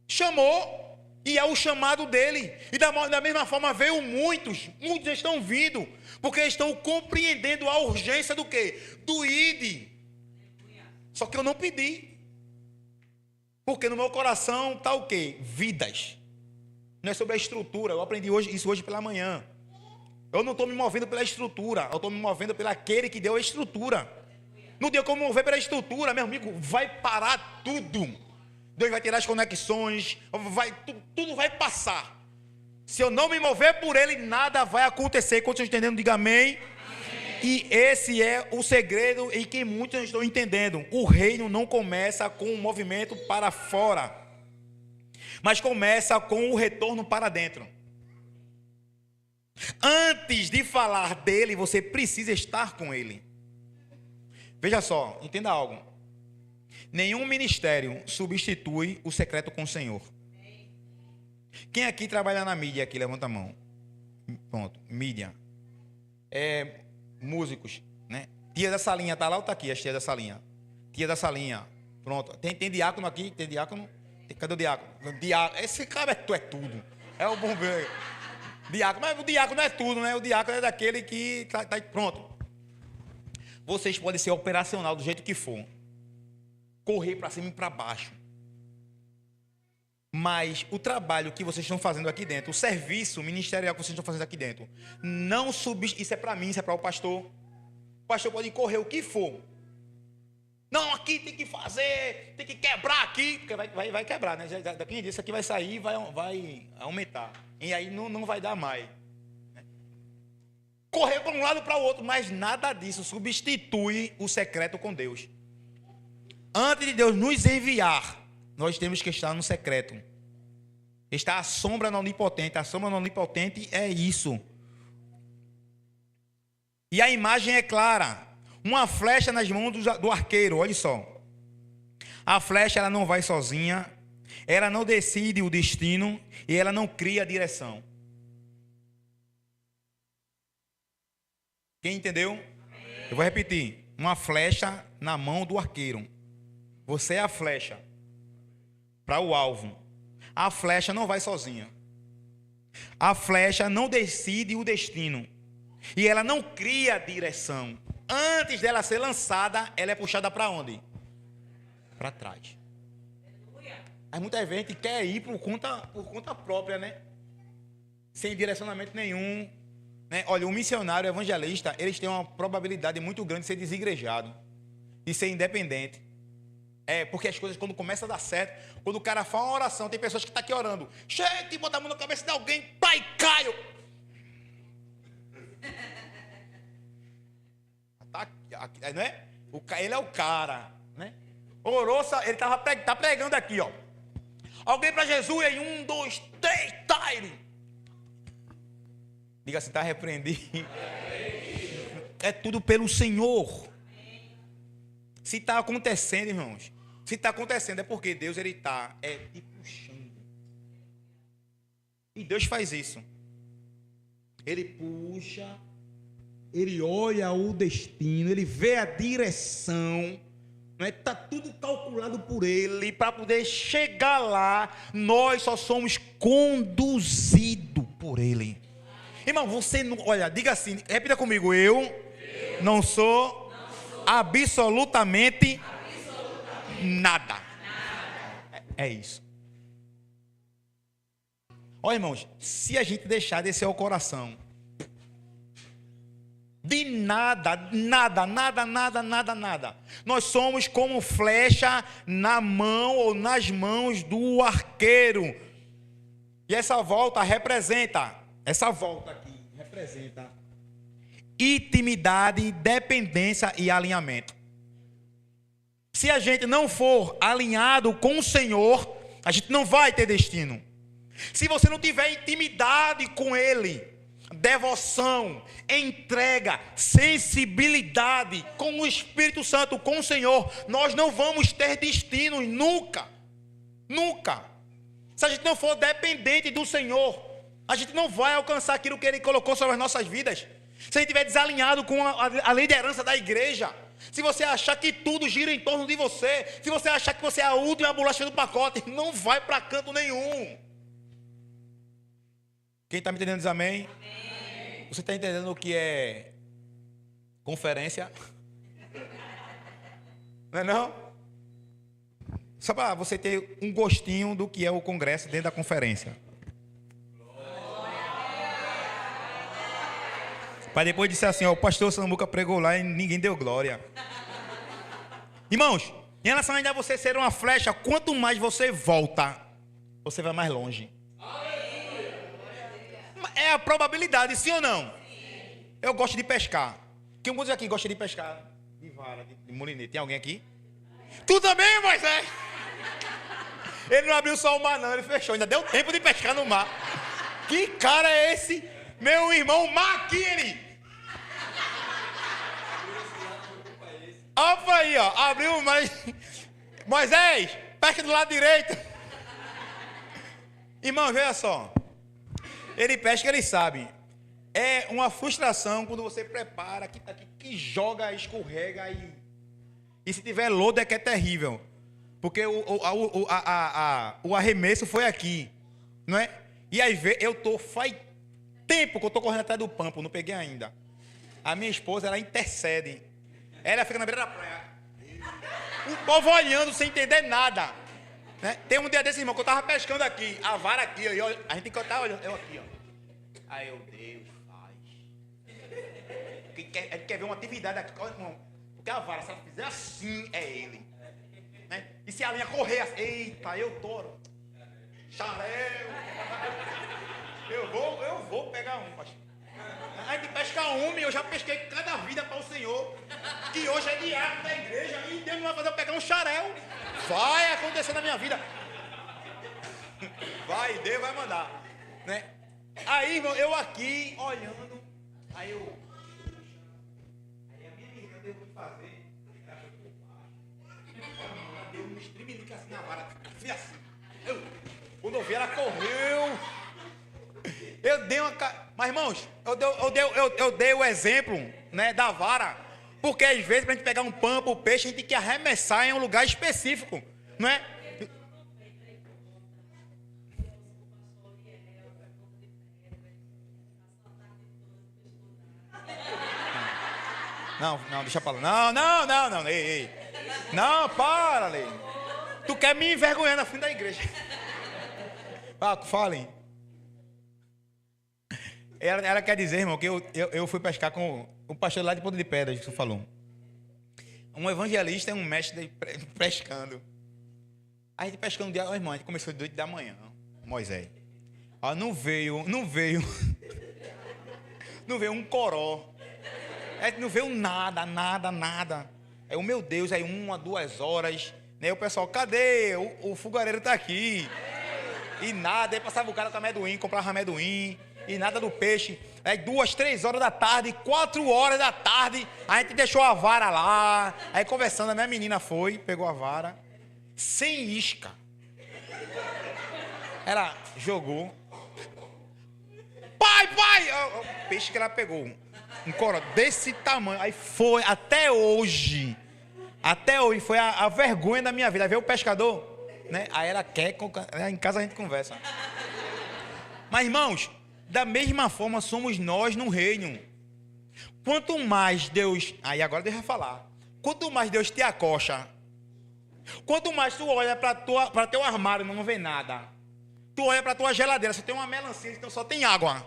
chamou. E é o chamado dele. E da mesma forma veio muitos estão vindo, porque estão compreendendo a urgência do quê? Do ID. Só que eu não pedi, porque no meu coração está o quê? Vidas. Não é sobre a estrutura. Eu aprendi isso hoje pela manhã. Eu não estou me movendo pela estrutura, eu estou me movendo pelo aquele que deu a estrutura. No dia que eu me mover pela estrutura, meu amigo, vai parar tudo. Deus vai tirar as conexões, tudo vai passar. Se eu não me mover por ele, nada vai acontecer. Quando vocês estão entendendo, diga amém. Amém. E esse é o segredo em que muitos não estão entendendo. O reino não começa com um movimento para fora, mas começa com o retorno para dentro. Antes de falar dele, você precisa estar com ele. Veja só, entenda algo. Nenhum ministério substitui o secreto com o Senhor. Quem aqui trabalha na mídia aqui, levanta a mão. Pronto, mídia. Músicos, né? Tia da salinha, tá lá ou tá aqui? As tia da salinha. Tia da salinha. Pronto. Tem diácono aqui? Tem diácono? Cadê o diácono? Esse cara é tudo. É o bombeiro. Diácono. Mas o diácono não é tudo, né? O diácono é daquele que tá pronto. Vocês podem ser operacional do jeito que for. Correr para cima e para baixo. Mas o trabalho que vocês estão fazendo aqui dentro, o serviço ministerial que vocês estão fazendo aqui dentro, não substitui. Isso é para mim, isso é para o pastor. O pastor pode correr o que for. Não, aqui tem que fazer, tem que quebrar aqui, porque vai quebrar, né? Daqui a disso isso aqui vai sair e vai aumentar. E aí não vai dar mais. Correr para um lado e para o outro, mas nada disso substitui o secreto com Deus. Antes de Deus nos enviar, nós temos que estar no secreto. Está a sombra na onipotente. A sombra na onipotente é isso. E a imagem é clara. Uma flecha nas mãos do arqueiro. Olha só. A flecha ela não vai sozinha. Ela não decide o destino. E ela não cria a direção. Quem entendeu? Eu vou repetir. Uma flecha na mão do arqueiro. Você é a flecha para o alvo. A flecha não vai sozinha. A flecha não decide o destino. E ela não cria a direção. Antes dela ser lançada, ela é puxada para onde? Para trás. Mas muita gente quer ir por conta própria, né? Sem direcionamento nenhum. Né? Olha, o missionário o evangelista, eles têm uma probabilidade muito grande de ser desigrejado. De ser independente. Porque as coisas quando começam a dar certo, quando o cara faz uma oração, tem pessoas que estão aqui orando, chega e bota a mão na cabeça de alguém, pai, caio. Não é? Ele é o cara, né? Orou, ele tá pregando aqui, ó. Alguém para Jesus em 1, 2, 3, taire. Diga assim, tá repreendido. É tudo pelo Senhor. Se está acontecendo, irmãos, se está acontecendo é porque Deus ele está te puxando. E Deus faz isso. Ele puxa, ele olha o destino, ele vê a direção. Está tudo calculado por ele. Para poder chegar lá, nós só somos conduzidos por ele. Irmão, você não... Olha, diga assim, repita comigo. Eu não sou absolutamente nada. É isso. Olha, irmãos, se a gente deixar descer o coração, de nada, nós somos como flecha na mão ou nas mãos do arqueiro. E essa volta representa intimidade, dependência e alinhamento. Se a gente não for alinhado com o Senhor, a gente não vai ter destino. Se você não tiver intimidade com Ele, devoção, entrega, sensibilidade com o Espírito Santo, com o Senhor, nós não vamos ter destino nunca. Nunca. Se a gente não for dependente do Senhor, a gente não vai alcançar aquilo que Ele colocou sobre as nossas vidas. Se a gente estiver desalinhado com a liderança da igreja, se você achar que tudo gira em torno de você, se você achar que você é a última bolacha do pacote, não vai para canto nenhum. Quem está me entendendo diz amém? Amém. Você está entendendo o que é conferência? Não é não? Só para você ter um gostinho do que é o congresso dentro da conferência. Para depois dizer assim, ó, o pastor Samuca pregou lá e ninguém deu glória. Irmãos, em relação ainda a você ser uma flecha, quanto mais você volta, você vai mais longe. É a probabilidade, sim ou não? Eu gosto de pescar. Quem muitos aqui gosta de pescar de vara, de molinete? Tem alguém aqui? Tu também, Moisés? Ele não abriu só o mar, não, ele fechou. Ainda deu tempo de pescar no mar. Que cara é esse? Meu irmão, Maquini. Olha aí, ó. Abriu, mas... Moisés, pesca do lado direito. Irmão, veja só. Ele pesca, ele sabe. É uma frustração quando você prepara, que joga, escorrega e se tiver lodo é que é terrível. Porque o arremesso foi aqui, não é? E aí faz tempo que eu tô correndo atrás do pampo, não peguei ainda. A minha esposa, ela intercede. Ela fica na beira da praia. O povo olhando sem entender nada. Né? Tem um dia desse, irmão, que eu tava pescando aqui, a vara aqui, ó, a gente tem que estar olhando, eu aqui, ó. Aí eu, Deus, faz. Ele quer ver uma atividade aqui, olha, irmão. Porque a vara, se ela fizer assim, é ele. Né? E se a linha correr assim, eita, eu toro. Xaréu. Eu vou pegar um, pastor. A gente pesca um, e eu já pesquei cada vida para o Senhor, que hoje é diácono da igreja, e Deus não vai fazer eu pegar um xaréu. Vai acontecer na minha vida. Vai, Deus vai mandar. Né? Aí, irmão, eu aqui, olhando, aí a minha irmã deu o que fazer, ela deu um estremelique assim na vara, fui assim. Quando eu vi, ela correu. Eu dei uma... Mas, irmãos, eu dei o exemplo, né, da vara, porque às vezes, para a gente pegar um pampa, o peixe, a gente tem que arremessar em um lugar específico, não é? Não, deixa pra lá. Não, ei. Não, para, Lei. Tu quer me envergonhar na frente da igreja. Falem. Ela quer dizer, irmão, que eu fui pescar com o pastor lá de Ponta de Pedra, que você falou. Um evangelista é um mestre pescando. A gente pescando um dia, irmão, a gente começou às 8 da manhã, Moisés. Ó, não veio um coró. Não veio nada. Aí o meu Deus, aí 1 a 2 horas, né? O pessoal, cadê? O fogareiro tá aqui. E nada, aí passava o cara com amendoim, comprava amendoim, e nada do peixe. Aí 2, 3 horas da tarde, 4 horas da tarde, a gente deixou a vara lá. Aí conversando, a minha menina foi, pegou a vara, sem isca. Ela jogou. Pai! O peixe que ela pegou. Um coró desse tamanho. Aí foi, até hoje foi a vergonha da minha vida. Aí veio o pescador, né? Aí ela quer, em casa a gente conversa. Mas, irmãos, da mesma forma somos nós no reino. Quanto mais Deus... Aí agora deixa eu falar. Quanto mais Deus te acocha, quanto mais tu olha para teu armário, não vê nada. Tu olha para tua geladeira, só tem uma melancia, então só tem água.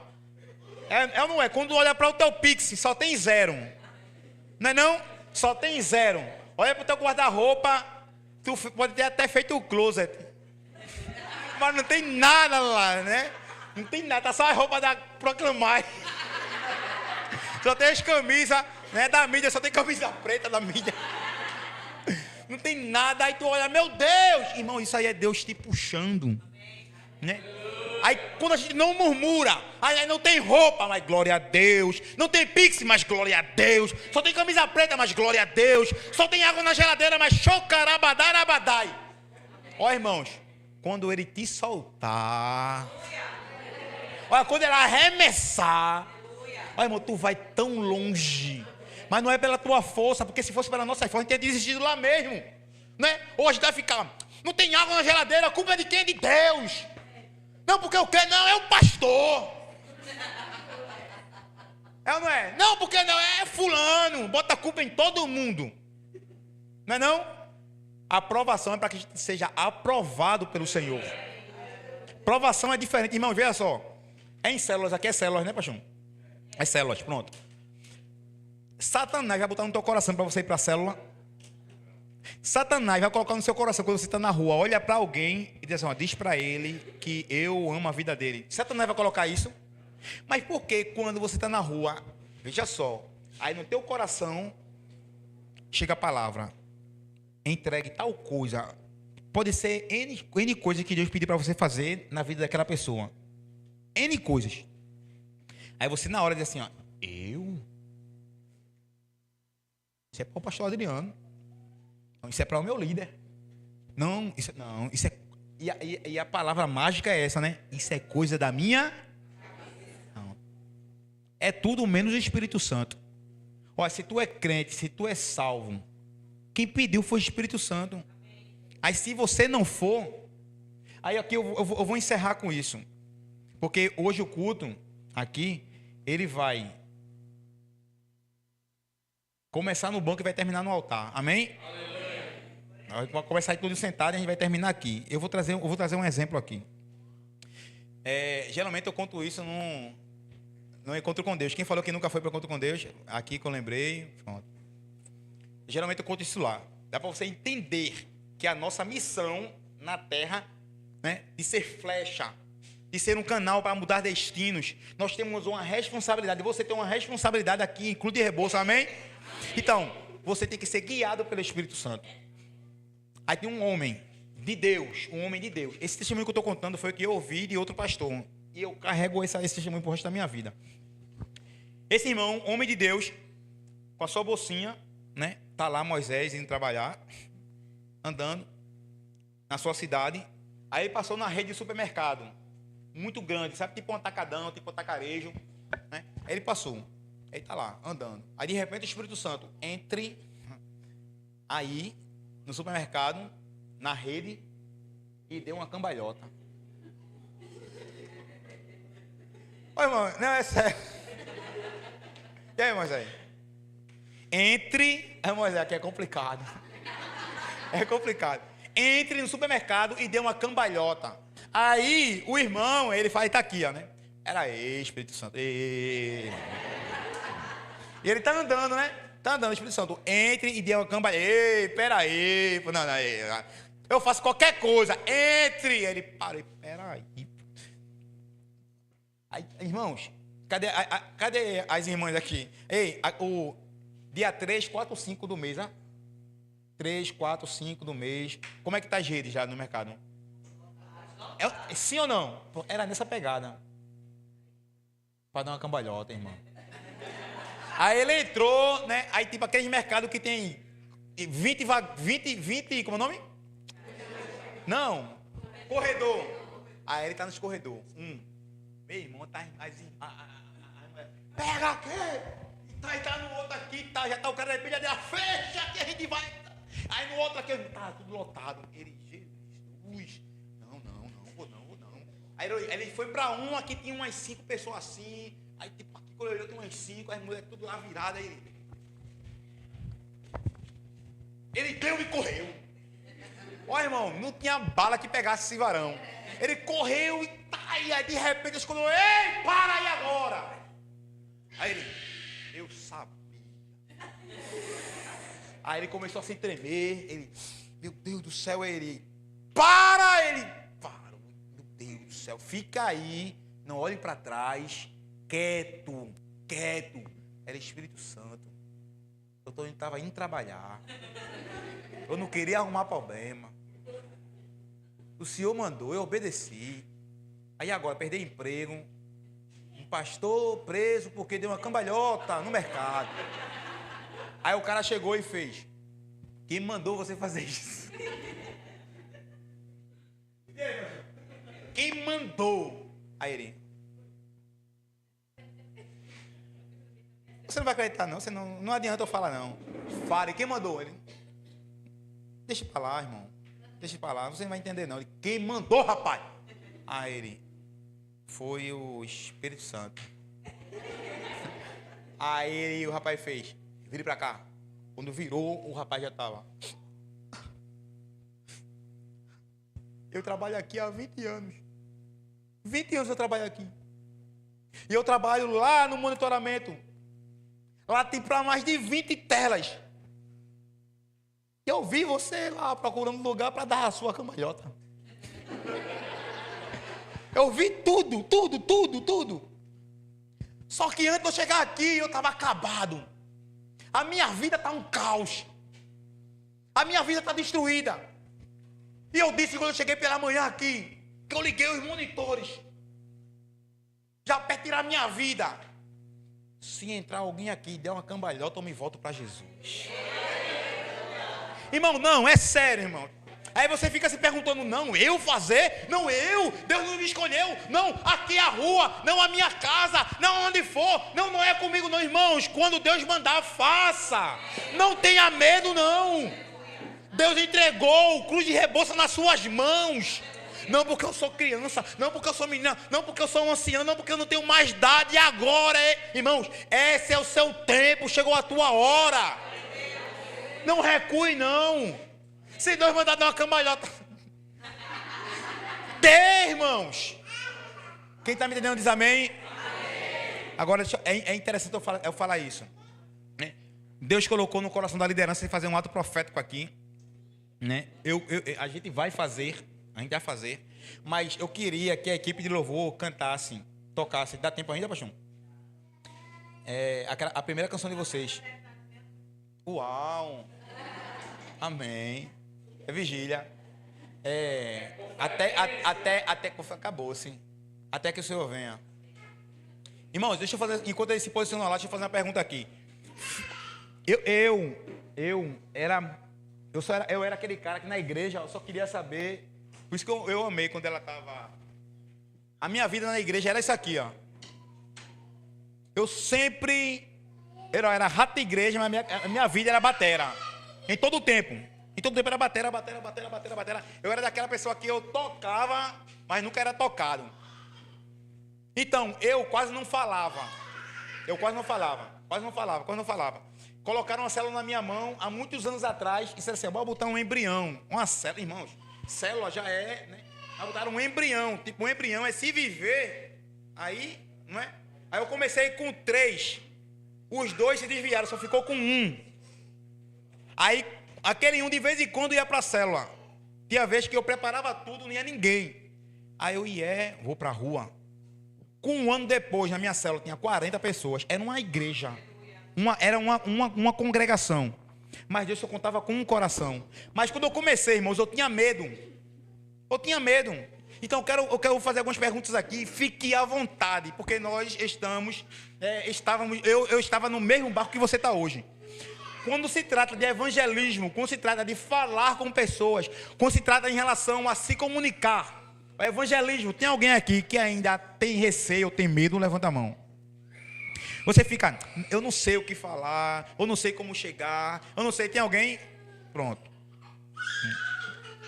É ou não é? Quando tu olha para o teu Pix, só tem 0. Não é não? Só tem 0. Olha para o teu guarda-roupa, tu pode ter até feito o closet. Mas não tem nada lá, né? Não tem nada, tá só a roupa da Proclamar. Só tem as camisas, né, da mídia, só tem camisa preta da mídia. Não tem nada, aí tu olha, meu Deus! Irmão, isso aí é Deus te puxando, né? Aí quando a gente não murmura, aí não tem roupa, mas glória a Deus. Não tem pix, mas glória a Deus. Só tem camisa preta, mas glória a Deus. Só tem água na geladeira, mas chocarabadai. Ó, irmãos, quando ele te soltar, olha, quando ele arremessar, olha, irmão, tu vai tão longe. Mas não é pela tua força, porque se fosse pela nossa força, a gente teria desistido lá mesmo, né? Hoje vai ficar, não tem água na geladeira, a culpa é de quem? É de Deus. Não, porque eu quero, não, é o pastor. É ou não é? Não, porque não, é fulano. Bota a culpa em todo mundo. Não é não? A aprovação é para que a gente seja aprovado pelo Senhor. Provação é diferente. Irmão, veja só. É em células, aqui é células, né, paixão? É células, pronto. Satanás vai botar no teu coração para você ir para a célula. Satanás vai colocar no seu coração quando você está na rua, olha para alguém e diz assim, ó, diz para ele que eu amo a vida dele. Satanás vai colocar isso. Mas por que quando você está na rua, veja só, Aí no teu coração chega a palavra: entregue tal coisa. Pode ser N coisas que Deus pediu para você fazer na vida daquela pessoa. N coisas. Aí você na hora diz assim, ó, isso é para o pastor Adriano. Não, isso é para o meu líder. Não, isso é... E a palavra mágica é essa, né? Isso é coisa da minha... Não. É tudo menos o Espírito Santo. Olha, se tu é crente, se tu é salvo, quem pediu foi o Espírito Santo. Aí se você não for... Aí aqui eu vou encerrar com isso. Porque hoje o culto aqui, ele vai começar no banco e vai terminar no altar. Amém? Aleluia. Vai começar tudo sentado e a gente vai terminar aqui. Eu vou trazer um exemplo aqui. Geralmente eu conto isso no Encontro com Deus. Quem falou que nunca foi para o Encontro com Deus? Aqui que eu lembrei. Pronto. Geralmente eu conto isso lá. Dá para você entender que a nossa missão na terra, né, de ser flecha, de ser um canal para mudar destinos, nós temos uma responsabilidade. Você tem uma responsabilidade aqui em Clube de Rebouças, amém? Então, você tem que ser guiado pelo Espírito Santo. Aí tem um homem de Deus. Esse testemunho que eu estou contando foi o que eu ouvi de outro pastor. E eu carrego esse testemunho pro resto da minha vida. Esse irmão, homem de Deus, com a sua bolsinha, né? Tá lá Moisés indo trabalhar, andando na sua cidade. Aí ele passou na rede de supermercado, muito grande, sabe? Tipo um atacadão, tipo um atacarejo, né? Aí ele passou. Aí tá lá, andando. Aí de repente o Espírito Santo entre aí no supermercado, na rede, e deu uma cambalhota. Oi, irmão, não é sério. E aí, Moisés? Moisés, aqui é complicado. É complicado. Entre no supermercado e deu uma cambalhota. Aí o irmão, ele fala, tá aqui, ó, né? Era Espírito Santo. E ele tá andando, né? Tá andando, Espírito Santo. Entre e deu uma cambalhota. Ei, peraí. Não, eu faço qualquer coisa. Entre. Ele para, peraí. Aí, irmãos, cadê as irmãs aqui? Ei, o dia 3, 4, 5 do mês, né? 3, 4, 5 do mês. Como é que tá as redes já no mercado? Sim ou não? Era nessa pegada. Para dar uma cambalhota, irmão. Aí ele entrou, né? Aí tipo aqueles mercados que tem 20, como é o nome? Não, corredor. Aí ele tá nos corredor. Meu irmão, tá pega aqui. Tá no outro aqui, tá, já tá o cara de repente, já fecha que a gente vai. Aí no outro aqui, tá tudo lotado. Ele, Jesus, não. Aí ele foi pra um, aqui tinha umas 5 pessoas assim. Aí tipo, aqui quando eu olhei, tem umas 5, as mulheres tudo lá viradas. Aí ele deu e correu. Ó, irmão, não tinha bala que pegasse esse varão. Ele correu e aí de repente escolheu, ei, para aí agora. Aí ele, eu sabia. Aí ele começou a se tremer. Ele, meu Deus do céu, ele parou. Meu Deus do céu, fica aí, não olhe para trás, quieto. Era Espírito Santo. Eu estava indo trabalhar. Eu não queria arrumar problema. O Senhor mandou, eu obedeci. Aí agora, perder emprego. Um pastor preso porque deu uma cambalhota no mercado. Aí o cara chegou e fez. Quem mandou você fazer isso? Quem mandou? Aí ele. Você não vai acreditar não, você não adianta eu falar não. Fale, quem mandou? Ele. Deixa pra lá, irmão. Deixa pra lá, você não vai entender não. Ele, quem mandou, rapaz? Aí ele. Foi o Espírito Santo. Aí o rapaz fez. Vire pra cá. Quando virou, o rapaz já estava. Eu trabalho aqui há 20 anos. 20 anos eu trabalho aqui. E eu trabalho lá no monitoramento. Lá tem para mais de 20 telas. E eu vi você lá procurando lugar para dar a sua cambalhota. Eu vi tudo. Só que antes de eu chegar aqui, eu estava acabado. A minha vida está um caos. A minha vida está destruída. E eu disse quando eu cheguei pela manhã aqui, que eu liguei os monitores. Já para tirar a minha vida. Se entrar alguém aqui e der uma cambalhota, eu me volto para Jesus. Irmão, não, é sério, irmão. Aí você fica se perguntando, não, eu fazer? Não, eu? Deus não me escolheu. Não, aqui é a rua, não a minha casa, não onde for. Não, não é comigo não, irmãos. Quando Deus mandar, faça. Não tenha medo, não. Deus entregou o cruz de rebolsa nas suas mãos. Não porque eu sou criança, não porque eu sou menina, não porque eu sou um ancião, não porque eu não tenho mais idade. E agora, irmãos, esse é o seu tempo, chegou a tua hora. Não recue, não. Se Deus mandar dar uma cambalhota, irmãos. Quem está me entendendo diz amém. Agora, é interessante eu falar isso. Né? Deus colocou no coração da liderança de fazer um ato profético aqui. Né? A gente vai fazer, mas eu queria que a equipe de louvor cantasse, tocasse. Dá tempo ainda, Paixão? A primeira canção de vocês. Uau! Amém. É vigília. Até que acabou, sim. Até que o Senhor venha. Irmãos, deixa eu fazer, enquanto ele se posiciona lá, deixa eu fazer uma pergunta aqui. Eu era aquele cara que na igreja eu só queria saber. Por isso que eu amei quando ela estava. A minha vida na igreja era isso aqui, ó. Eu sempre. Eu era rato de igreja, mas a minha vida era batera. Em todo o tempo. Em todo o tempo era batera. Eu era daquela pessoa que eu tocava, mas nunca era tocado. Então, eu quase não falava. Colocaram uma célula na minha mão há muitos anos atrás e disseram assim: bora botar um embrião. Uma célula, irmãos. Célula já é, né? Aí botaram um embrião. Tipo, um embrião é se viver. Aí, não é? Aí eu comecei com 3. Os 2 se desviaram, só ficou com 1. Aí, aquele 1 de vez em quando ia para a célula. Tinha vez que eu preparava tudo, não ia ninguém. Aí eu vou para a rua. Com 1 ano depois, na minha célula, tinha 40 pessoas. Era uma igreja. Era uma congregação. Mas Deus só contava com um coração. Mas quando eu comecei, irmãos, eu tinha medo. Então eu quero fazer algumas perguntas aqui. Fique à vontade, porque nós eu estava no mesmo barco que você está hoje. Quando se trata de evangelismo, quando se trata de falar com pessoas, quando se trata em relação a se comunicar, o evangelismo, tem alguém aqui que ainda tem receio ou tem medo? Levanta a mão. Você fica, eu não sei o que falar, eu não sei como chegar, eu não sei, tem alguém? Pronto.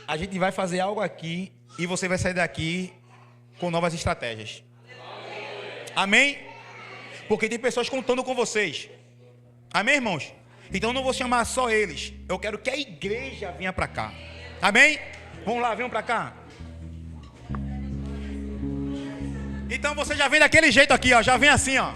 A gente vai fazer algo aqui e você vai sair daqui com novas estratégias. Amém? Porque tem pessoas contando com vocês. Amém, irmãos? Então eu não vou chamar só eles. Eu quero que a igreja venha para cá. Amém? Vamos lá, venham para cá. Então você já vem daquele jeito aqui, ó. Já vem assim, ó.